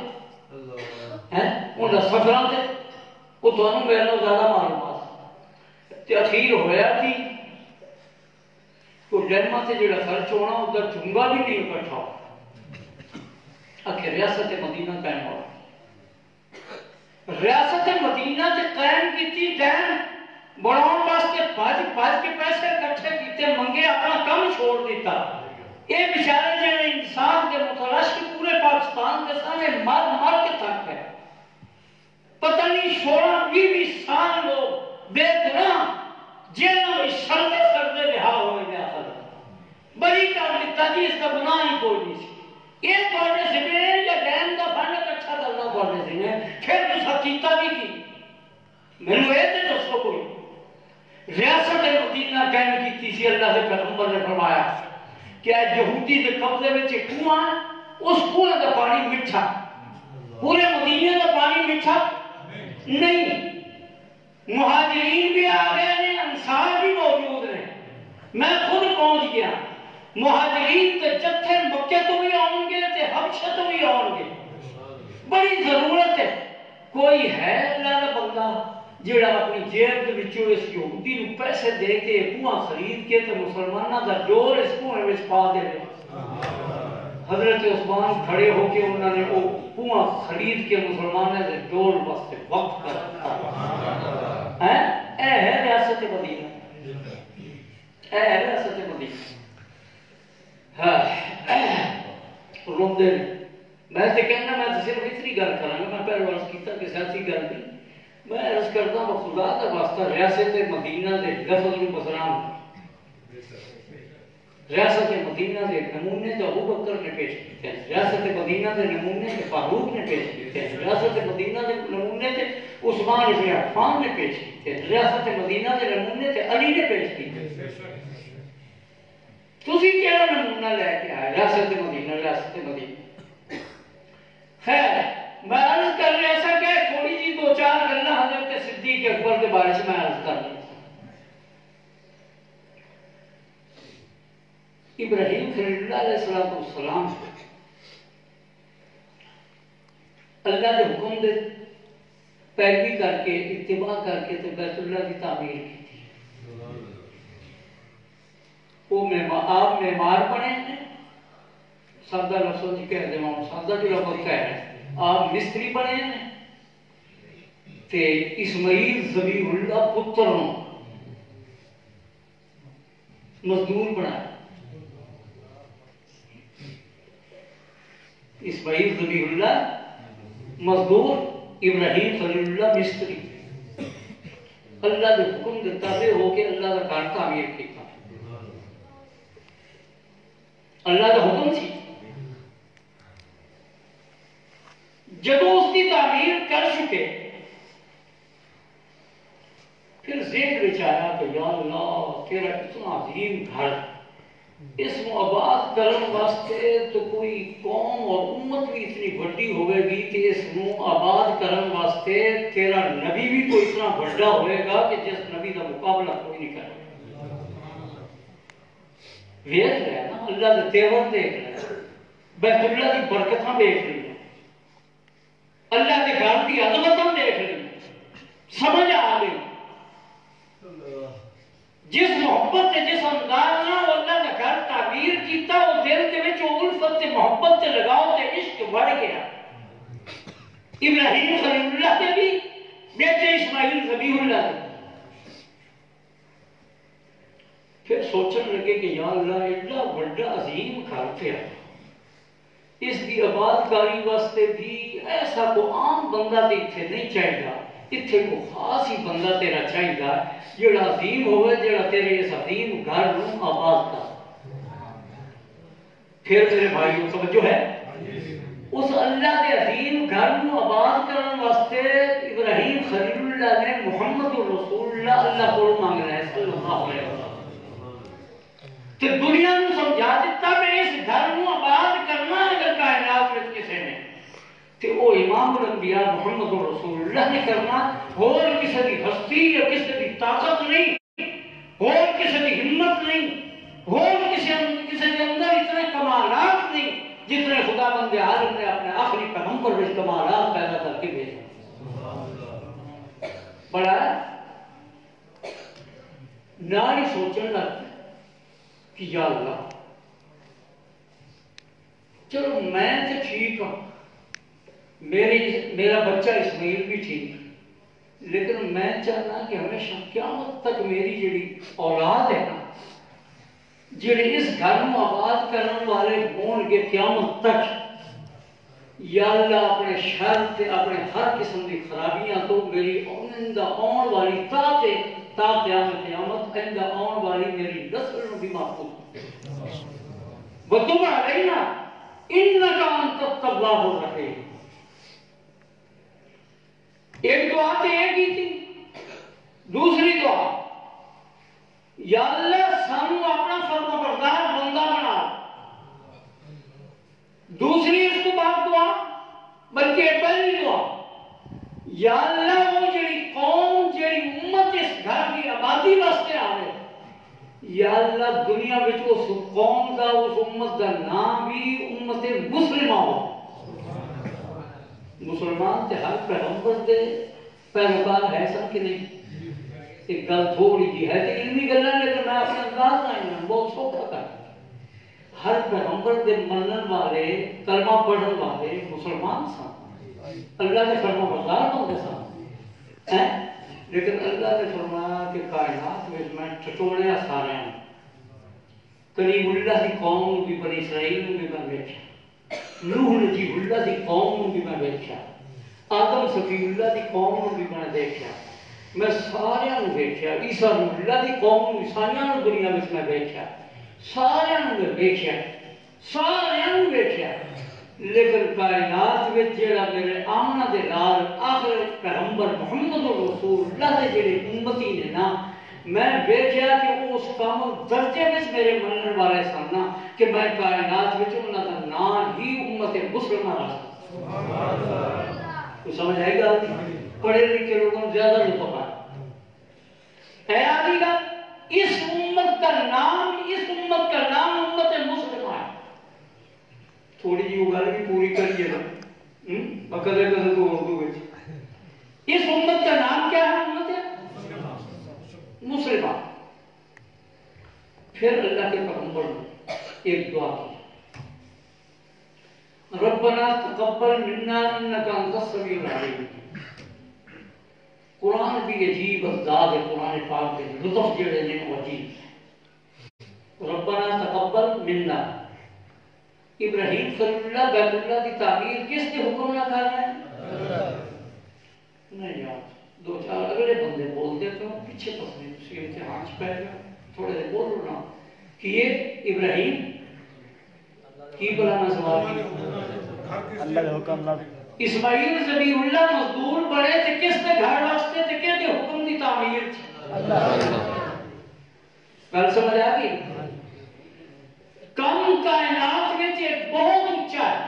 S2: انہیں سفراں سے، وہ تمہیں میرے نال زیادہ معلومات تے اخیر ہویا کہ تو ڈیما سے جڑا خرچ ہونا ادھر چنگا بھی نہیں اکٹھا ہو، آخر ریاست مدینہ قائم ہو، ریاست مدینہ سے قائم کی ڈین بڑھاؤ واسطے بھاج کے پیسے اکٹھے کیتے منگے اپنا کم چھوڑ دیتا، یہ بیچارے جڑے انسان کے متلاشی پورے پاکستان کے سامنے مر کے تھک گئے، پتہ نہیں 16-20 سال لوگ بے گناہ جیلوں میں سردے رہا ہوئے گیا بری کر دیتا جی، اس کا گناہ ہی کوئی نہیں سی، یہ پڑھنے سے بھی یا ڈین کا فنڈ اکٹھا کرنا پڑھنے سے نے پھر تو کیتا بھی کی میں نے یہ دسو کوئی ریاست مدینہ قائم کی تھی، اللہ کے پیغمبر نے فرمایا کہ یہودی کے قبضے میں کنواں اس کنویں کا پانی میٹھا، پورے مدینے کا پانی میٹھا نہیں، مہاجرین بھی آ گئے ہیں، انصار بھی موجود ہیں، میں خود پہنچ گیا، مہاجرین کے جتھے مکے تو بھی آؤں گے تے حبشہ تو بھی آؤں گے، بڑی ضرورت ہے، کوئی ہے اللہ کا بندہ جڑا اپنی جیب کے وچوں اس یہودی نو پیسے دے کے کنواں خرید کے تے مسلماناں دا ڈور اس کنویں وچ پا دے۔ حضرت عثمان کھڑے ہو کے انہوں نے وہ کنواں خرید کے مسلمانوں کے ڈور واسطے وقف کر دیا، اے ہے ریاست مدینہ، اے ہے ریاست مدینہ۔ روندے میں تے کہنا میں صرف اتنی گل کراں گا، میں پہلے عرض کیتا کہ سیاسی گل نہیں، میں عرض کرتا ہوں خدا کا واسطہ ریاست مدینہ دے لفظ نو بسرام، ریاست مدینہ دے نمونے تو ابو بکر نے پیش کیتے ہیں، ریاست مدینہ دے نمونے تے فاروق نے پیش کیتے ہیں، ریاست مدینہ دے نمونے تے عثمان بن عفان نے پیش کیتے ہیں، ریاست مدینہ دے نمونے تے علی نے پیش کیتے ہیں۔ تسی کیڑا نمونہ لے کے آئے ریاست مدینہ ریاست مدینہ. خیر میں عرض کر رہا ایسا کہ تھوڑی جی دو چار گلنا حضرت صدیق اکبر کے بارے سے میں عرض کر رہا. ابراہیم خلیل اللہ علیہ السلام اللہ کے حکم دے پیروی کر کے اتباع کر کے تو بیت اللہ کی تعمیر کی تھی. وہ آپ معمار بنے ہیں سادہ لفظوں کی کہہ دیں سادہ جو لفظ کہہ رہے ہیں آپ مستری بنے ہیں تے اسماعیل ذبیح اللہ پتر مزدور بنایا. اسماعیل ذبیح اللہ مزدور ابراہیم خلیل اللہ مستری. اللہ کے حکم کے تابع ہو کے اللہ کا گھر تعمیر کیا. اللہ کا حکم سی. جب اس کی تعمیر کر چکے پھر ذہن وچ آیا کہ یا اللہ تیرا اتنا عظیم گھر اس کو آباد کرنے واسطے تو کوئی قوم اور امت بھی اتنی بڑی ہوئے گی کہ اس کو آباد کرنے واسطے تیرا نبی بھی کوئی اتنا بڑا ہوئے گا کہ جس نبی کا مقابلہ کوئی نہیں کرے. ویخ رہے نا اللہ کے تیور دیکھ رہے بیت اللہ کی برکتاں دیکھ رہی ہیں اللہ کے گھر کی عظمتاں دیکھ رہی ہیں. سمجھ آ گئی جس محبت سے جس انداز نہ اللہ کا گھر تعمیر کیتا وہ دل کے وچ الفت سے محبت سے لگاؤ سے عشق بڑھ گیا. ابراہیم خلیل اللہ کے بھی بیٹے اسماعیل ذبیح اللہ کے. پھر سوچنے لگے کہ یا اللہ ایڈا بڑا عظیم گھر پہ اس کی آباد کاری واسطے بھی ایسا کو عام بندہ تے اتنے نہیں چاہیے گا. اتنے کو خاص ہی بندہ تیرا چاہیے گا جڑا عظیم ہوئے جڑا تیرے اس عظیم گھر نو آباد کر. پھر میرے بھائیوں توجہ ہے اس اللہ کے عظیم گھر نو آباد کرنے واسطے ابراہیم خلیل اللہ نے محمد رسول اللہ اللہ کو مانگ رہا ہے صلی اللہ علیہ وسلم. کہ دنیا نو سمجھا دیتا میں اس گھر نو آباد کرنا اگر کائنات میں کسی نے کہ وہ امام الانبیاء محمد رسول اللہ نے کرنا اور کسی کی ہستی یا کسی کی طاقت نہیں اور کسی کی ہمت نہیں اور کسی کے اندر اتنے کمالات نہیں جتنے خدا بند عالم نے اپنے آخری پیغمبر میں کمالات پیدا کر کے بھیجا. بڑا نہ ہی سوچنے لگتا کہ یا اللہ چلو میں تو ٹھیک ہوں میرا بچہ اسماعیل بھی ٹھیک لیکن میں چاہنا کہ ہمیشہ قیامت تک میری جڑی اولاد ہے نا جڑے اس گھر میں آباد کرنے والے ہون گے قیامت تک یا اللہ اپنے شر سے اپنے ہر قسم کی خرابیاں تو میری آئندہ آن والی تا قیامت آئندہ آن والی میری نسل میں بھی محفوظ وَتُبْ عَلَيْنَا إِنَّكَ أَنْتَ التَّوَّابُ الرَّحِيمُ. ایک دعا تو یہ کی تھی. دوسری دعا یا اللہ سانو اپنا فرمانبردار بندہ بنا. دوسری اس کو بعد دعا بلکہ پہلی دعا یا اللہ وہ جڑی قوم جڑی امت اس گھر کی آبادی واسطے آئے یا اللہ دنیا میں اس قوم کا اس امت کا نام بھی امت مسلمہ ہو. مسلمان تے ہر پیغمبر دے پیروکار ہے سب کہ نہیں. ایک گل تھوڑی جی ہے تے علمی گلاں لیکن میں اپنا انداز نہ بہت سوکھا کر ہر پیغمبر دے منن والے کلمہ پڑھن والے مسلمان سن اللہ نے فرما بردار بندے سن. لیکن اللہ نے فرمایا کہ کائنات میں میں ٹٹوڑیا سارے کلیم اللہ کی قوم بھی بنی اسرائیل بھی میں بیٹھا نوح نجیب اللہ کی قوم بھی میں دیکھا آدم صفی اللہ کی قوم بھی میں دیکھا میں سارے دیکھا عیسیٰ اللہ کی قوم عیسائیوں دنیا میں دیکھا سارے دیکھا لیکن کائنات میں جڑا میرے آمنہ دے لال آخر پیغمبر محمد رسول اللہ دے جڑے امتی نے نا میں ویکھیا کہ وہ اس کامل درجے وچ میرے منن والے سن نا کہ میں کائنات وچ انہاں دا نام ہی امت مسلمہ رکھ سبحان اللہ. تو سمجھ آئی گا پڑھے لکھے لوگوں کو زیادہ لطف آئے ہے آدھی گا اس امت کا نام امت مسلمہ ہے. تھوڑی جی وہ گل بھی پوری کریے نا کدے کدے تو اردو وچ اس امت کا نام کیا ہے؟ امت مسلمہ. پھر اللہ کے پیغمبر نے ایک دعا کی ربنا تقبل منا انك انت السميع العليم. قرآن بھی عجیب انداز ہے. قرآن پاک کے لطف جڑے نے وہ عجیب. ربنا تقبل منا. ابراہیم خلیل اللہ بیت اللہ کی تعمیر کس کے حکم نہ کر رہے ہیں؟ نہیں یار دو چار اگلے بندے بولتے تو پیچھے پسنے اسی امتحان پہ تھوڑے دیر بولو نا کہ یہ ابراہیم کی بلانا سوال کی
S3: اللہ کے حکم نہ
S2: اسماعیل ذبیح اللہ مزدور بڑے تھے کس کے گھر واسطے تھے کہ حکم کی تعمیر تھی. گل سمجھ آ گئی. کم کائنات میں ایک بہت اونچا ہے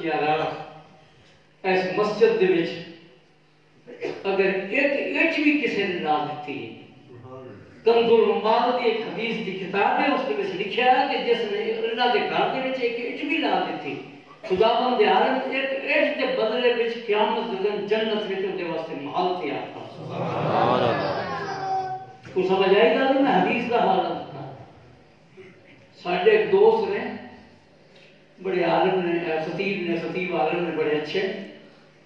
S2: یار اس مسجد دے وچ اگر ایک اچ بھی کسی نے لا دیتی ہے کنز العمال کی ایک حدیث کی کتاب ہے اس کے لکھا ہے کہ جس نے اللہ کے گھر کے وچ ایک اچ بھی لا دیتی خدا بند عالم ایک اچ کے بدلے وچ قیامت دے دن جنت وچ دے واسطے محل تیار کر سبحان اللہ. تو سمجھ آئی گا میں حدیث دا حالت ساڈے ایک دوست نے بڑے عالم نے خطیب عالم نے بڑے اچھے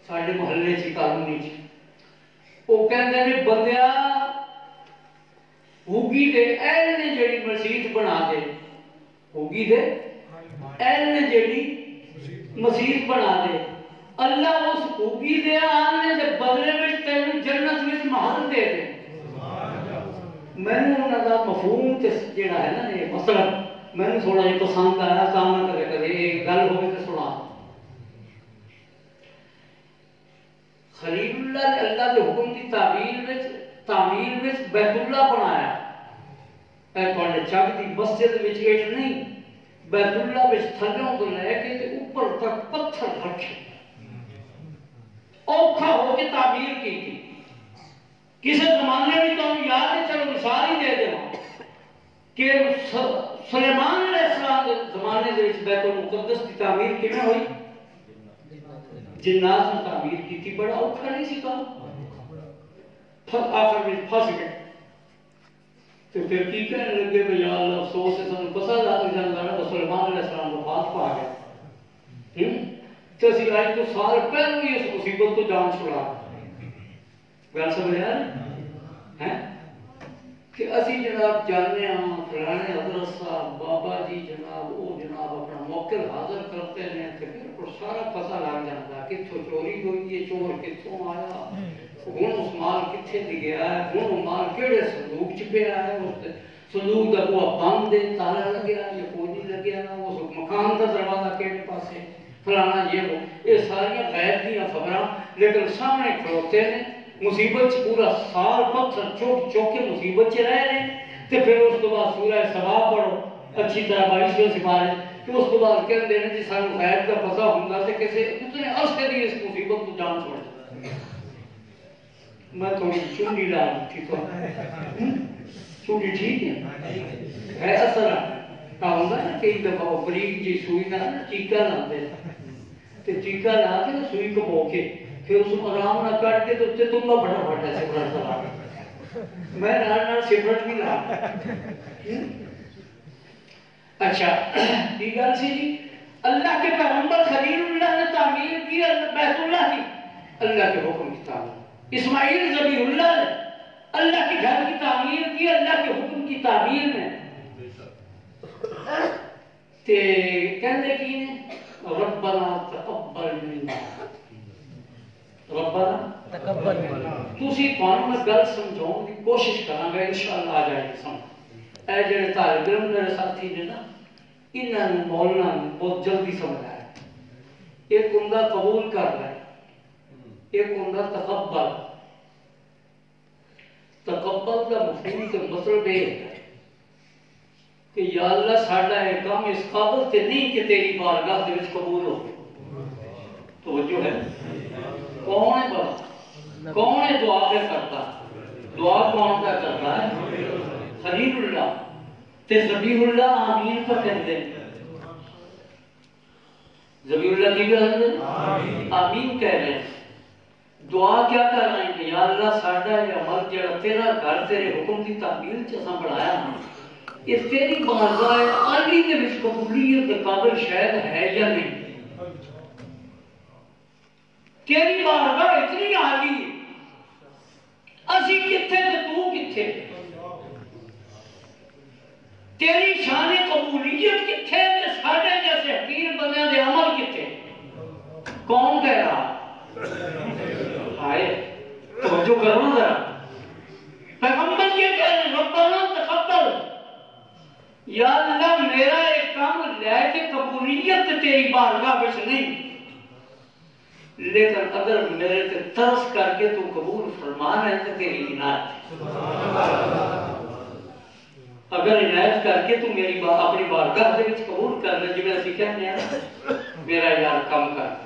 S2: ساڈے محلے چ کالونی چ وہ کہندے نے بندیا ہوگی دے اہل نے جڑی مسجد بنا دے ہوگی دے اہل نے جڑی مسجد بنا دے اللہ اس ہوگی دے آنے دے بدلے وچ تینوں جنت وچ محل دے دے. میں نے انہاں دا مفہوم تے جڑا ہے نا یہ مسئلہ میں نے تھوڑا یہ پسند آیا کام نہ کرے کرے ایک گل ہوئے تو سنا. خلیل اللہ نے اللہ کے حکم کی تعمیر وچ بیت اللہ بنایا. اے تواڈے چگ دی مسجد وچ اٹ نہیں بیت اللہ وچ تھلوں تو لے کے تے اوپر تک پتھر رکھے اوکھا ہو کے تعمیر کی تھی. کسی زمانے میں تو ہم یاد ہے چلو مثال ہی دے دیں کہ سلیمان علیہ السلام کے زمانے دے بیت المقدس کی تعمیر کیویں ہوئی؟ جنات نے تعمیر کی تھی. بڑا اوکھا نہیں سی کام آخر میں پھنس گئے تو پھر کی کہنے لگے کہ یا اللہ افسوس ہے سانوں پتہ لگ جاندا ہے سلیمان علیہ السلام وفات پا گئے تو اسی آج تو سال پہلے ہی اس مصیبت کو جان چھڑا. گل سمجھ آ رہی کہ اسی جناب جاننے ہاں فلانے حضرت صاحب بابا جی جناب وہ جناب اپنا موکل حاضر کرتے ہیں تو بالکل سارا پتہ لگ جاتا ہے کتوں چوری ہوئی ہے چور کتوں آیا ہوں اس مال کتنے دی گیا ہے ہوں وہ مال کہڑے صندوق چ پیا ہے اس صندوق کا بوا بند ہے تالا لگیا یا کوئی نہیں لگیا اس مکان کا دروازہ کہڑے پاسے فلانا یہ وہ یہ ساری غیب دیا خبراں لیکن سامنے کھڑوتے ہیں مصیبت پورا سال پتھر چوک چوک کے مصیبت چ رہے ہیں تو پھر اس کے بعد سورہ سبا پڑھو اچھی طرح 22 سپارے کہ اس کے بعد کہتے ہیں جی سانو غیب کا پتہ ہوندا تے کسے کتنے عرصے دی اس مصیبت کو جان چھوڑ میں تھوڑی چونڈی ڈال تھی تو چونڈی ٹھیک ہے اثر کا ہوندا نا کئی دفعہ بریک جی سوئی نہ چیکا لاندے تے چیکا لا کے سوئی کو بو کے پھر اس کو آرام نہ کٹ کے تو تے تم بڑا بڑا سفر چلا میں نال سفر بھی لا. اچھا یہ گل سی جی اللہ کے پیغمبر خلیل اللہ نے تعمیر کی بیت اللہ کی اللہ کے حکم کی تعمیر. اسماعیل ذبیح اللہ نے اللہ کے گھر کی تعمیر کی اللہ کے حکم کی تعمیر میں تے کہندے کی نے ربنا تقبل منا ربنا تقبل منا. تسی کون میں گل سمجھاؤں کی کوشش کراں گا انشاءاللہ آ جائے گی سمجھ. اے جڑے طالب علم میرے ساتھی نے نا انہاں نوں مولانا بہت جلدی سمجھ آیا. ایک ہوندا قبول کر رہا ہے ایک ہوندا تقبل. تقبل کا مفہوم کے مطلب یہ ہے کہ یا اللہ ساڈا یہ کام اس قابل تے نہیں کہ تیری بارگاہ دے وچ قبول ہو. توجہ ہے. کون ہے بابا؟ کون ہے دعا پہ کرتا؟ دعا کون کا کرتا ہے؟ خلیل اللہ تے ذبیح اللہ آمین پر کہتے ہیں. ذبیح اللہ کی بھی آمین کہہ رہے ہیں. دعا کیا کر رہے ہیں کہ یا اللہ ساڈا یہ عمل جڑا تیرا گھر تیرے حکم کی تعمیل چ اساں بڑھایا ہاں یہ تیری بارگاہ عالی دے وچ قبولیت کے قابل شاید ہے یا نہیں. تیری بارگاہ اتنی عالی ہے اسی کتھے تے تو کتھے. تیری شان قبولیت کتھے تے ساڈے جیسے حقیر بندیاں دے عمل کتھے. کون کہہ رہا آئے توجہ کرو نا ذرا. پیغمبر یہ کہہ رہے ربنا تقبل یا اللہ میرا ایک کام لے کے قبولیت تیری بارگاہ وچ نہیں لیکن اگر میرے تے ترس کر کے تو قبول فرما رہے تو تیری عنایت. اگر عنایت کر کے تو میری اپنی بارگاہ دے وچ قبول کر لے جویں اسی کہنے ہیں میرا یار کم کر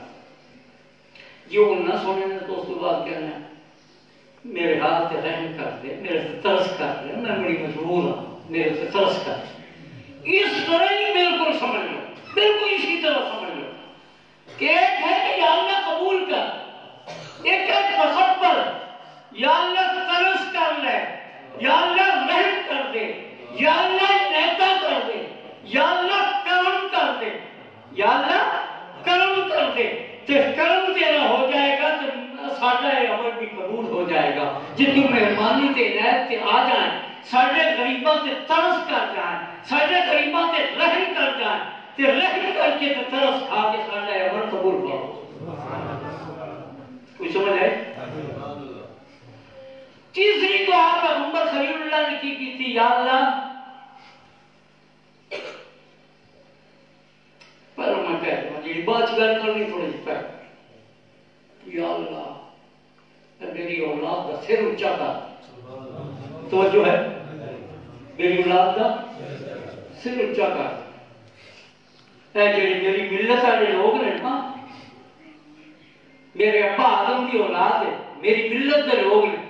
S2: جو نہ سونے نے تو اس کے بعد کہنا ہے میرے ہاتھ تے رحم کر دے میرے سے ترس کر دے میں بڑی مجبور ہوں میرے سے ترس کر دے. اس طرح ہی بالکل سمجھ لو بالکل اسی طرح سمجھ لو کہ ایک ہے کہ یا اللہ قبول کر ایک ہے تقبل یا اللہ ترس کر لے یا اللہ رحم کر دے یا اللہ عنایت کر دے یا اللہ کرم کر دے یا اللہ کرم کر دے. تو کرم تیرا ہو جائے گا تو ساڈا یہ عمل بھی قبول ہو جائے گا. جتنی مہربانی تے عنایت تے آ جائیں ساڈے غریباں تے ترس کر جائیں ساڈے غریباں تے رحم کر جائیں تے رحم کر کے تے ترس کھا کے ساڈا یہ عمل قبول کرو. کوئی سمجھ آئے؟ تیسری دعا پیغمبر خلیل اللہ نے کی تھی یا اللہ پہلے میں کہتا ہوں جی بات گل کرنی تھوڑی پہلے یا اللہ میری اولاد کا سر اونچا کر. توجہ ہے میری اولاد کا سر اونچا کر. اے جڑی میری ملت والے لوگ نے نا میرے ابا آدم کی اولاد ہے میری ملت کے لوگ نے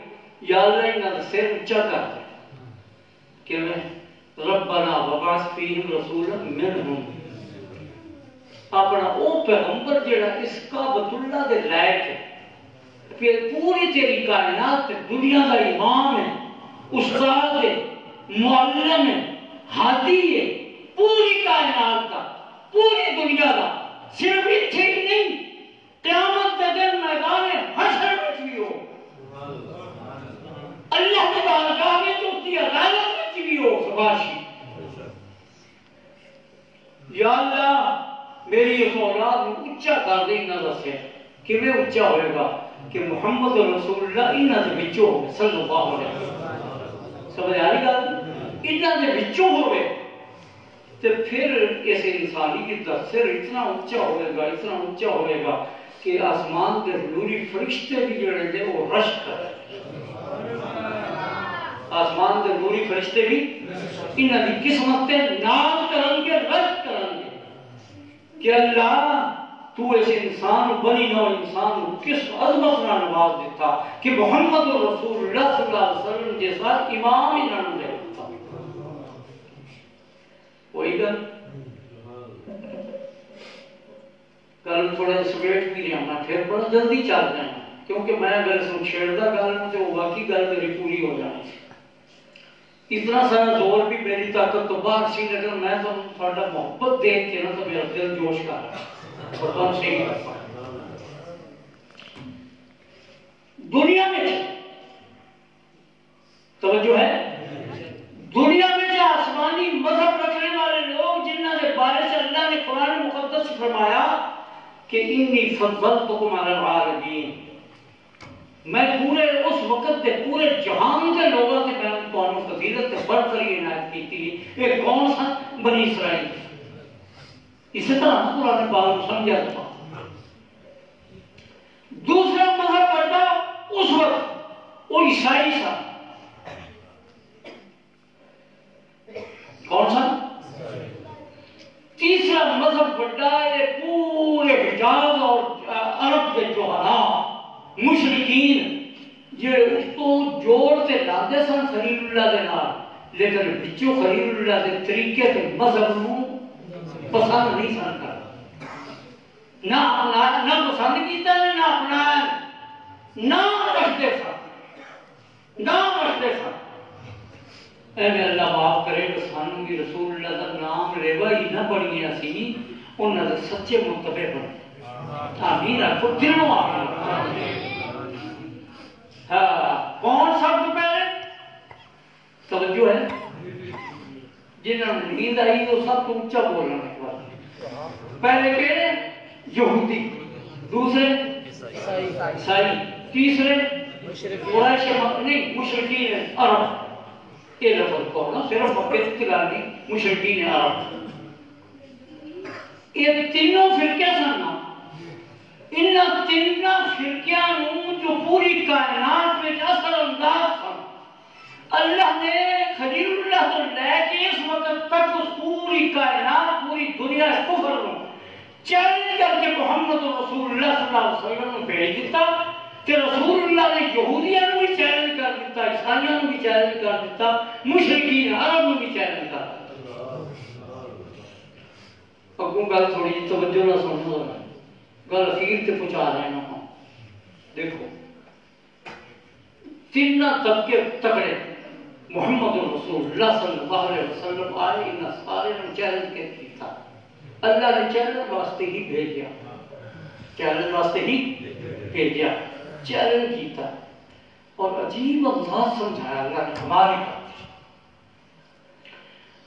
S2: یا اللہ انہاں دا سر اونچا کر. کیویں ربنا وبعث فیہم رسولا منہم اپنا او پیغمبر جڑا اس کعبۃ اللہ دے لائق ہے پھر پوری تیری کائنات تے دنیا دا امام ہے استاد ہے معلم ہے ہادی ہے پوری کائنات کا پوری دنیا کا صرف اتھے ہی نہیں قیامت کے دن میدان حشر میں بھی ہو اللہ کے بارگاہ میں تو اس کی عدالت میں بھی ہو. شباشی یا اللہ میری اس اولاد میں اچھا کر دے انہاں دا سر. کیویں اچھا ہوئے گا کہ محمد رسول اللہ انہاں دے وچوں ہوے صلی اللہ علیہ وسلم. سمجھ آ رہی گل؟ انہاں دے وچوں ہوے تے پھر اس انسانیت دا سر اتنا اونچا ہوئے گا کہ آسمان کے نوری فرشتے بھی جڑے نے وہ رش کرے. آسمان کے نوری فرشتے بھی انہاں دی قسمت تے ناز کرن گے رش کرن گے کہ اللہ تو اس انسان بنی نو انسان کس عظمت نہ نواز دیتا کہ محمد رسول اللہ صلی اللہ علیہ وسلم جیسا امام ہی نہ دے دیتا. وہی گل کل تھوڑا سپیٹ بھی رہا میں پھر بڑا جلدی چل جانا کیونکہ میں اگر اس کو چھیڑتا گل میں تو باقی گل میری پوری ہو جانی تھی. اتنا سارا زور بھی میری طاقت تو باہر سی لیکن میں تو تھوڑا محبت دیکھ کے نا تو میرا دل جوش کر رہا اور تم صحیح کر پا. دنیا میں توجہ ہے دنیا میں جو آسمانی مذہب رکھنے والے لوگ جنہوں نے بارے سے اللہ نے قرآن مقدس فرمایا کہ انی فضلتکم علی العالمین میں پورے اس وقت دے پورے جہان کے لوگوں کے میں کون فضیلت سے بڑھ کر یہ عنایت کی تھی. ایک کون سا بنی اسرائیل. اسی طرح قرآن پاک سمجھا تھا. دوسرا مذہب پڑھا اس وقت وہ عیسائی تھا نال، لیکن بچوں خلیل اللہ کے طریقے تے مذہب نو پسند نہیں سن کر، نہ اپنا نہ پسند کیتا نہ اپنایا، نہ رکھتے سن، نہ رکھتے سن۔ اے میں اللہ معاف کرے کہ سانوں بھی رسول اللہ کا نام لیوا ہی نہ بنیا سی، انہاں دے سچے متبع بنے۔ آمین آخو دلوں آمین۔ ہاں کون سب تو پہلے توجہ ہے، جنہوں نے نیند آئی وہ سب تو اونچا بولنا ہے۔ پہلے کہنے یہودی، دوسرے عیسائی، تیسرے قریش نہیں مشرکین عرب، یہ لفظ کہنا صرف مکے کی گل نہیں، مشرکین عرب یہ تینوں فرقے سن۔ ان تینوں فرقیاں جو پوری کائنات میں اثر انداز سن، اللہ نے خلیل اللہ کو لے کے اس وقت تک اس پوری کائنات پوری دنیا کفر کو چیلنج کر کے محمد رسول اللہ صلی اللہ علیہ وسلم کو بھیج دیتا، کہ رسول اللہ نے یہودیاں کو بھی چیلنج کر دیتا، عیسائیوں کو بھی چیلنج کر دیتا، مشرکین عرب کو بھی چیلنج کر دیتا۔ اگوں گل تھوڑی جی توجہ نہ سنو، گل اخیر تے پہنچا رہے ہیں۔ دیکھو تین طبقے تکڑے محمد رسول اللہ صلی اللہ علیہ وسلم آئے، ان سارے نے چیلنج کیا، اللہ نے چیلنج واسطے ہی بھیجا، چیلنج واسطے ہی بھیجا، چیلنج کیتا اور عجیب انداز سمجھایا اللہ نے ہماری بات۔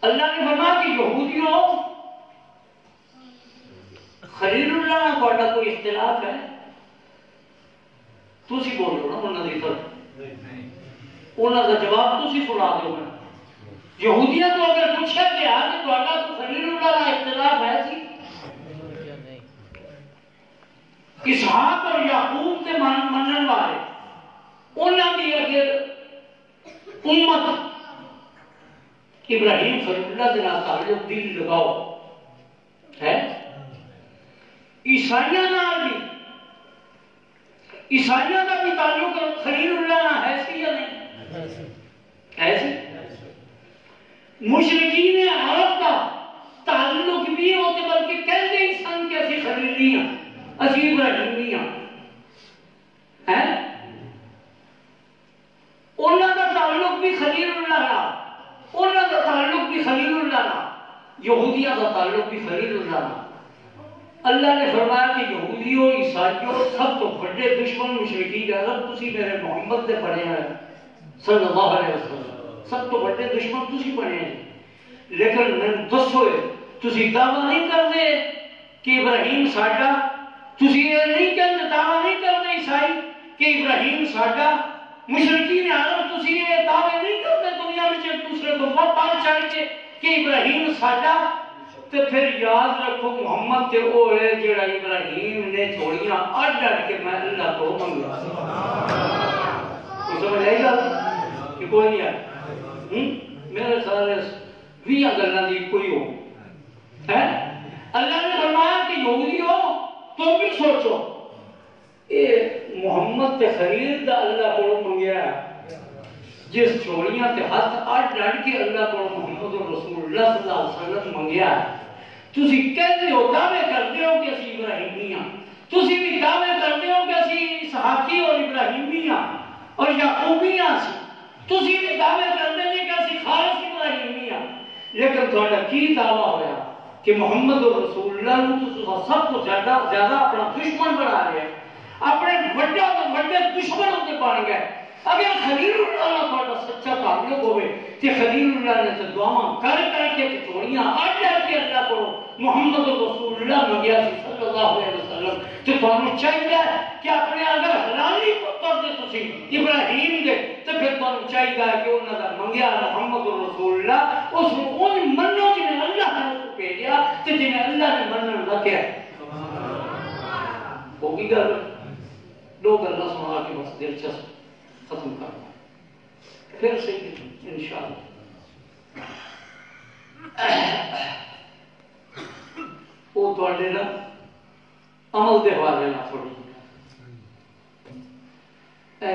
S2: اللہ نے فرمایا کہ یہودیوں خلیل اللہ نے بڑا کوئی اختلاف ہے، تسی بولو نا انہوں نے طرف، انہوں کا جواب تسی سنا دو۔ میں یہودیاں تو اگر پوچھا گیا کہ تو خلیل اللہ کا اختلاف ہے سی، اسحاق اور یعقوب کے منن والے انہوں کی اگر امت ابراہیم خلیل اللہ کے نام تعلق دل لگاؤ ہے، عیسائیوں بھی عیسائیوں کا بھی تعلق خلیل اللہ ہے سی یا نہیں ہے سی؟ مشرکین عرب کا تعلق بھی ہوتے بلکہ کہتے ہی سن کہ اسی خلیلی ہیں، اسی ابراہیمی ہیں، انہوں کا تعلق بھی خلیل اللہ کا، انہوں کا تعلق بھی خلیل اللہ کا، یہودیہ کا تعلق بھی خلیل اللہ کا۔ اللہ نے فرمایا کہ یہودیوں عیسائیوں سب تو بڑے دشمن مشرکین عرب تسی میرے محمد نے پڑھے ہیں صلی اللہ علیہ وسلم، سب تو بڑے دشمن تسی پڑھے ہیں، لیکن میں دسو تسی دعویٰ نہیں کرتے کہ ابراہیم ساڈا، تسی یہ نہیں کہتے، دعویٰ نہیں کرتے عیسائی کہ ابراہیم ساڈا، مشرکین عرب تسی یہ دعوے نہیں کرتے دنیا میں ایک دوسرے کو پار چڑھ کے کہ ابراہیم ساڈا، تو پھر یاد رکھو محمد تے او ہے جڑا ابراہیم نے چھوڑیاں اڈ اڈ کے میں اللہ کو منگا۔ کوئی سمجھ آئی گا کہ کوئی نہیں آئی؟ میرے سارے 20 گلاں دی کوئی ہو ہے۔ اللہ نے فرمایا کہ یہودیوں تم بھی سوچو، اے محمد تے خلیل دا اللہ کو منگیا جس چھوڑیاں تے ہاتھ اڈ اڈ کے اللہ کو محمد رسول اللہ صلی اللہ علیہ وسلم منگیا، تسی کہتے ہو دعوے کرتے ہو کہ اسی ابراہیمی ہیں، تسی بھی دعوے کرتے ہو کہ اسی اسحاقی اور ابراہیمی ہیں اور یعقوبی ہیں، تسی بھی دعوے کرتے ہیں کہ اسی خالص ابراہیمی ہیں، لیکن تھوڑا کی دعویٰ ہویا کہ محمد رسول اللہ نے سب کو زیادہ اپنا دشمن بنا رہے ہیں، اپنے بڑے دشمن ہوتے بن گئے۔ اگر خلیل اللہ کا سچا تعلق ہوئے کہ خلیل اللہ نے دعاواں کر کے چھوڑیاں اڈ اڈ کے اللہ کو محمد رسول اللہ منگیا صلی اللہ علیہ وسلم، تو تمہیں چاہیے کہ اپنے اگر حلالی پتر دے تسی ابراہیم دے تو پھر تمہیں چاہیے کہ انہوں نے منگیا محمد رسول اللہ، اس کو منو جنہیں اللہ نے اس کو بھیجا تو جنہیں اللہ نے منن رکھا۔ ہوگی گل دو گلاں سنا کے بس دلچسپ ختم کرنا، پھر سے انشاءاللہ وہ تھوڑے نا عمل دے حوالے نہ تھوڑی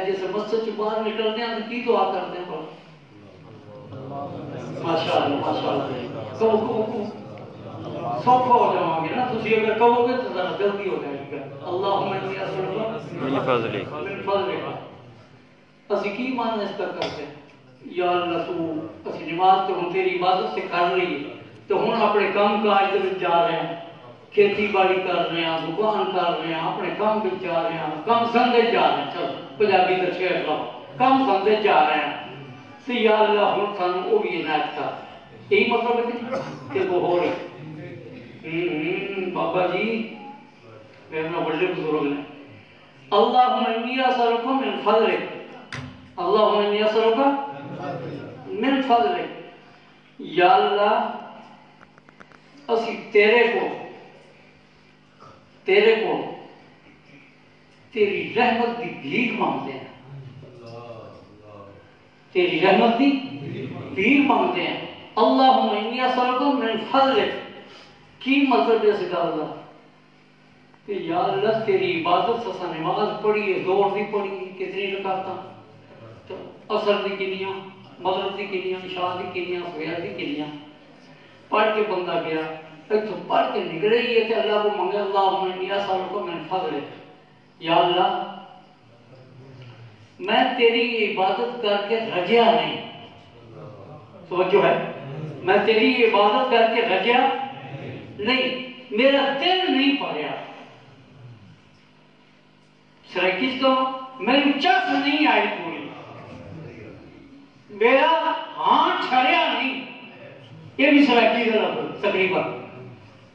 S2: جیسے مسجد سے باہر نکلتے ہیں تو کی دعا کرتے ہیں، ماشاءاللہ ماشاءاللہ کہو سوکھا ہو جاؤں گے نا تسی اگر کہو گے تو ذرا جلدی ہو جائے گا اللہم انی اسألک
S4: من فضلک
S2: من فضلک اسی کی معنی اس کا کرتے ہیں یا اللہ تو اسی نماز تو ہم تیری عبادت سے کر رہی ہے تو ہن اپنے کام کاج دے وچ جا رہے ہیں کھیتی باڑی کر رہے ہیں دکان کر رہے ہیں اپنے کام وچ جا رہے ہیں کام سمجھے جا رہے ہیں چلو پنجابی دا شعر لاؤ کام سمجھے جا رہے ہیں تو یا اللہ ہن سانوں او بھی عنایت کر یہی مطلب ہے کہ وہ ہو رہے بابا جی میرے نام بڑے بزرگ نے اللہم انی اسألک من فضلک اللہم انی اسألک من فضلک یا اللہ اسی تیرے کو تیری رحمت دی بھیک مانگتے ہیں تیری رحمت دی بھیک مانگتے ہیں اللہم انی اسألک من فضلک کی مطلب ہے اس گل کا کہ یا اللہ تیری عبادت سے نماز پڑھی ہے زور دی پڑھی ہے کتنی رکعتاں تو عصر دی کنیاں مغرب دی کنیاں عشاء دی کنیاں سحر دی کنیاں پڑھ کے بندہ گیا تو پڑھ کے نکلے ہی ہے کہ اللہ کو منگے اللہم انی اسألک من فضلک یا اللہ میں تیری عبادت کر کے رجیا نہیں توجہ ہے میں تیری عبادت کر کے رجیا نہیں میرا دل نہیں پڑیا سرائکیز تو میں چس نہیں آئی پوری میرا ہاں ٹھہریا نہیں یہ بھی سرائکیز ہے تقریباً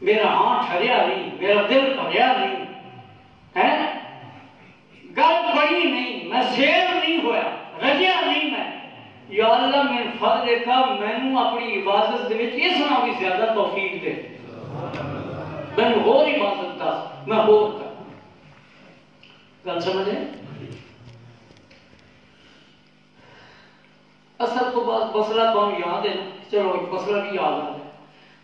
S2: میرا ہاں ٹھہریا نہیں میرا دل پڑیا نہیں ہے گل پڑی نہیں میں سیر نہیں ہویا رجیا نہیں میں یا اللہ میں فضل کا میں نے اپنی عبادت دے وچ اس نہ بھی زیادہ توفیق دے میں نے اور عبادت دا میں اور کر گل سمجھے اثر تو بعد مسئلہ تو یاد ہے چلو ایک مسئلہ بھی یاد آ جائے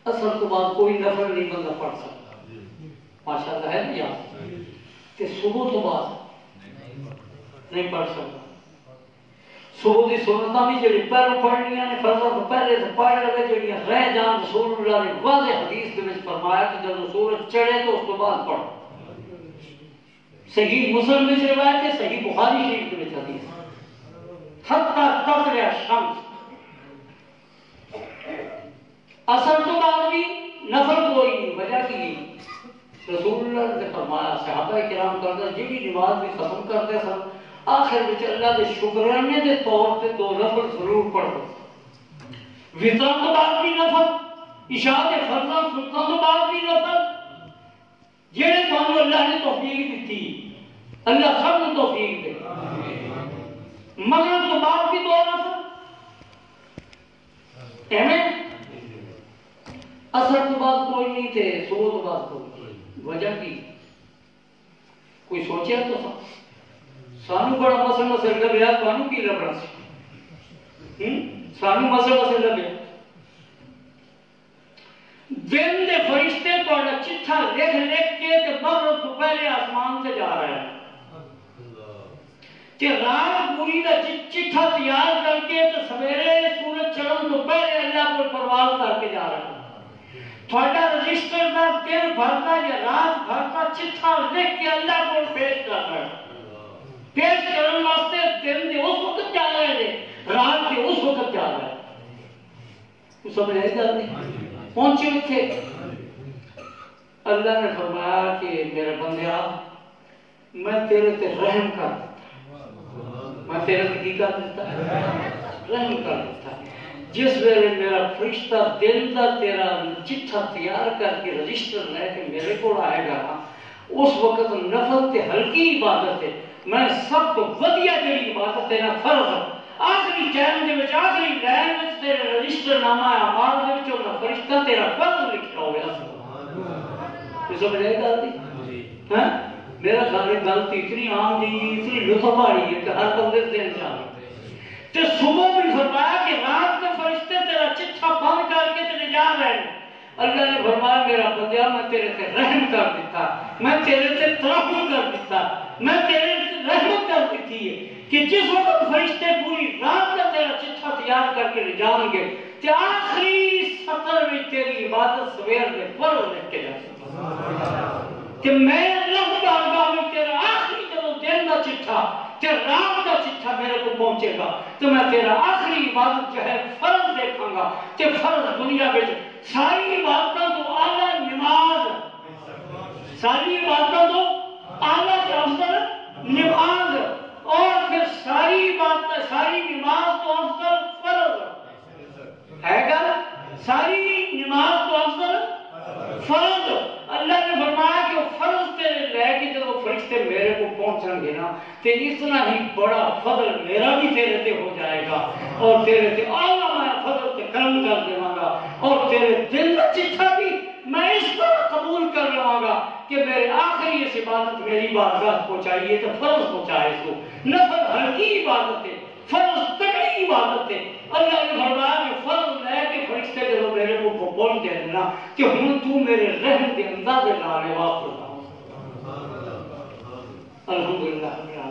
S2: اثر تو بعد کوئی نفل نہیں بندہ پڑھ سکتا ماشاءاللہ ہے نا یاد کہ صبح تو بعد نہیں پڑھ سکتا صبح کی سنتاں بھی جڑی پہلو پڑھنیاں نے فرضاں تو پہلے سے پڑھ لے جڑیاں رہ جان رسول اللہ نے واضح حدیث کے وچ فرمایا کہ جب سورج چڑھے تو اس کے بعد پڑھو صحیح مسلم میں روایت ہے صحیح بخاری شریف کے وچ حدیث حتی تطلع الشمس اثر تو بعد بھی نفل کوئی نہیں وجہ کی رسول اللہ نے فرمایا صحابہ کرام کرتے جڑی نماز بھی ختم کرتے سن آخر بچ اللہ دے شکرانے دے طور پہ دو نفل ضرور پڑھو وطر تو بعد بھی نفل عشاء کے فرضاں سنتاں تو بعد بھی نفل جڑے تانوں اللہ نے توفیق دیتی اللہ سب کو توفیق دے مغرب تو بعد بھی دو نفل ایویں اثر تو بعد کوئی نہیں تھے صبح تو بعد کوئی وجہ کی کوئی سوچیا تو سانو بڑا مسئلہ لگیا تانوں کی لبنا سی سانو مسئلہ لگیا دن دے فرشتے تہاڈا چٹھا لکھ لکھ کے تے مغرب تو پہلے آسمان سے جا رہا ہے کہ رات پوری دا چٹھا تیار کر کے تے سویرے سورج چڑھن تو پہلے اللہ کو پرواز کر کے جا رہا ہے تھوڑا رجسٹر دا دن بھر دا یا رات بھر دا چٹھا لکھ کے اللہ کو پیش کر رہا ہے پیش کرنے واسطے دن دے اس وقت جا رہے ہیں رات کے اس وقت جا رہے ہیں تو سمجھ آئی گل نہیں پہنچے اتنے اللہ نے فرمایا کہ میرے بندیا میں تیرے تے رحم کر میں تیرے تے کی کر دیتا رحم کر دیتا جس ویلے میرا فرشتہ دل دا تیرا چٹھا تیار کر کے رجسٹر لے کے میرے کو آئے گا اس وقت نفل تے ہلکی عبادت ہے میں سب تو ودیا جڑی عبادت ہے نا فرض آخری چین دے وچ آخری لائن وچ تیرے رجسٹر نامہ اعمال دے وچ نہ فرشتہ تیرا فرض لکھا ہویا تو سمجھ آئی گل دی ہاں میرا خیال ہے گل اتنی عام جی اتنی لطف والی ہے کہ ہر بندے ذہن چ آ تے صبح بھی فرمایا کہ رات کے فرشتے تیرا چٹھا بند کر کے تے جا رہے ہیں اللہ نے فرمایا میرا بندیا میں تیرے تے رحم کر دیتا میں تیرے تے ترحم کر دیتا میں تیرے رحمت کر دیتی ہے کہ جس وقت فرشتے پوری رات کا تیرا چٹھا تیار کر کے لے جان گے کہ آخری سطر میں تیری عبادت سویر میں فرض لکھ کے جا سکتا کہ میں اللہ بارگاہ میں تیرا آخری جب دن کا چٹھا تیرا رات کا چٹھا میرے کو پہنچے گا تو میں تیرا آخری عبادت جو ہے فرض دیکھاں گا کہ فرض دنیا میں ساری عبادتوں تو اعلیٰ نماز، ساری عبادتوں تو اعلیٰ سے افضل نماز، اور پھر ساری عبادت ساری نماز تو افضل فرض ہے گا، ساری نماز تو افضل فرض۔ اللہ نے فرمایا کہ وہ فرض تیرے لے کے جب وہ فرشتے میرے کو پہنچیں گے نا تو اتنا ہی بڑا فضل میرا بھی تیرے تے ہو جائے گا، اور تیرے تے اعلیٰ میں فضل تے کرم کر دوں گا، اور تیرے دل کا چٹھا بھی میں اس طرح قبول کر لوں گا کہ میرے آخری اس عبادت میری بارگاہ پہنچائیے تو فرض پہنچائے اس کو، نفل ہلکی عبادت ہے، فرض تگڑی عبادت ہے۔ اللہ نے فرمایا کہ فرض لے کے فرشتے جب میرے کو بول کے دینا کہ ہوں تو میرے رحم کے اندازے لانے واسطے الحمدللہ۔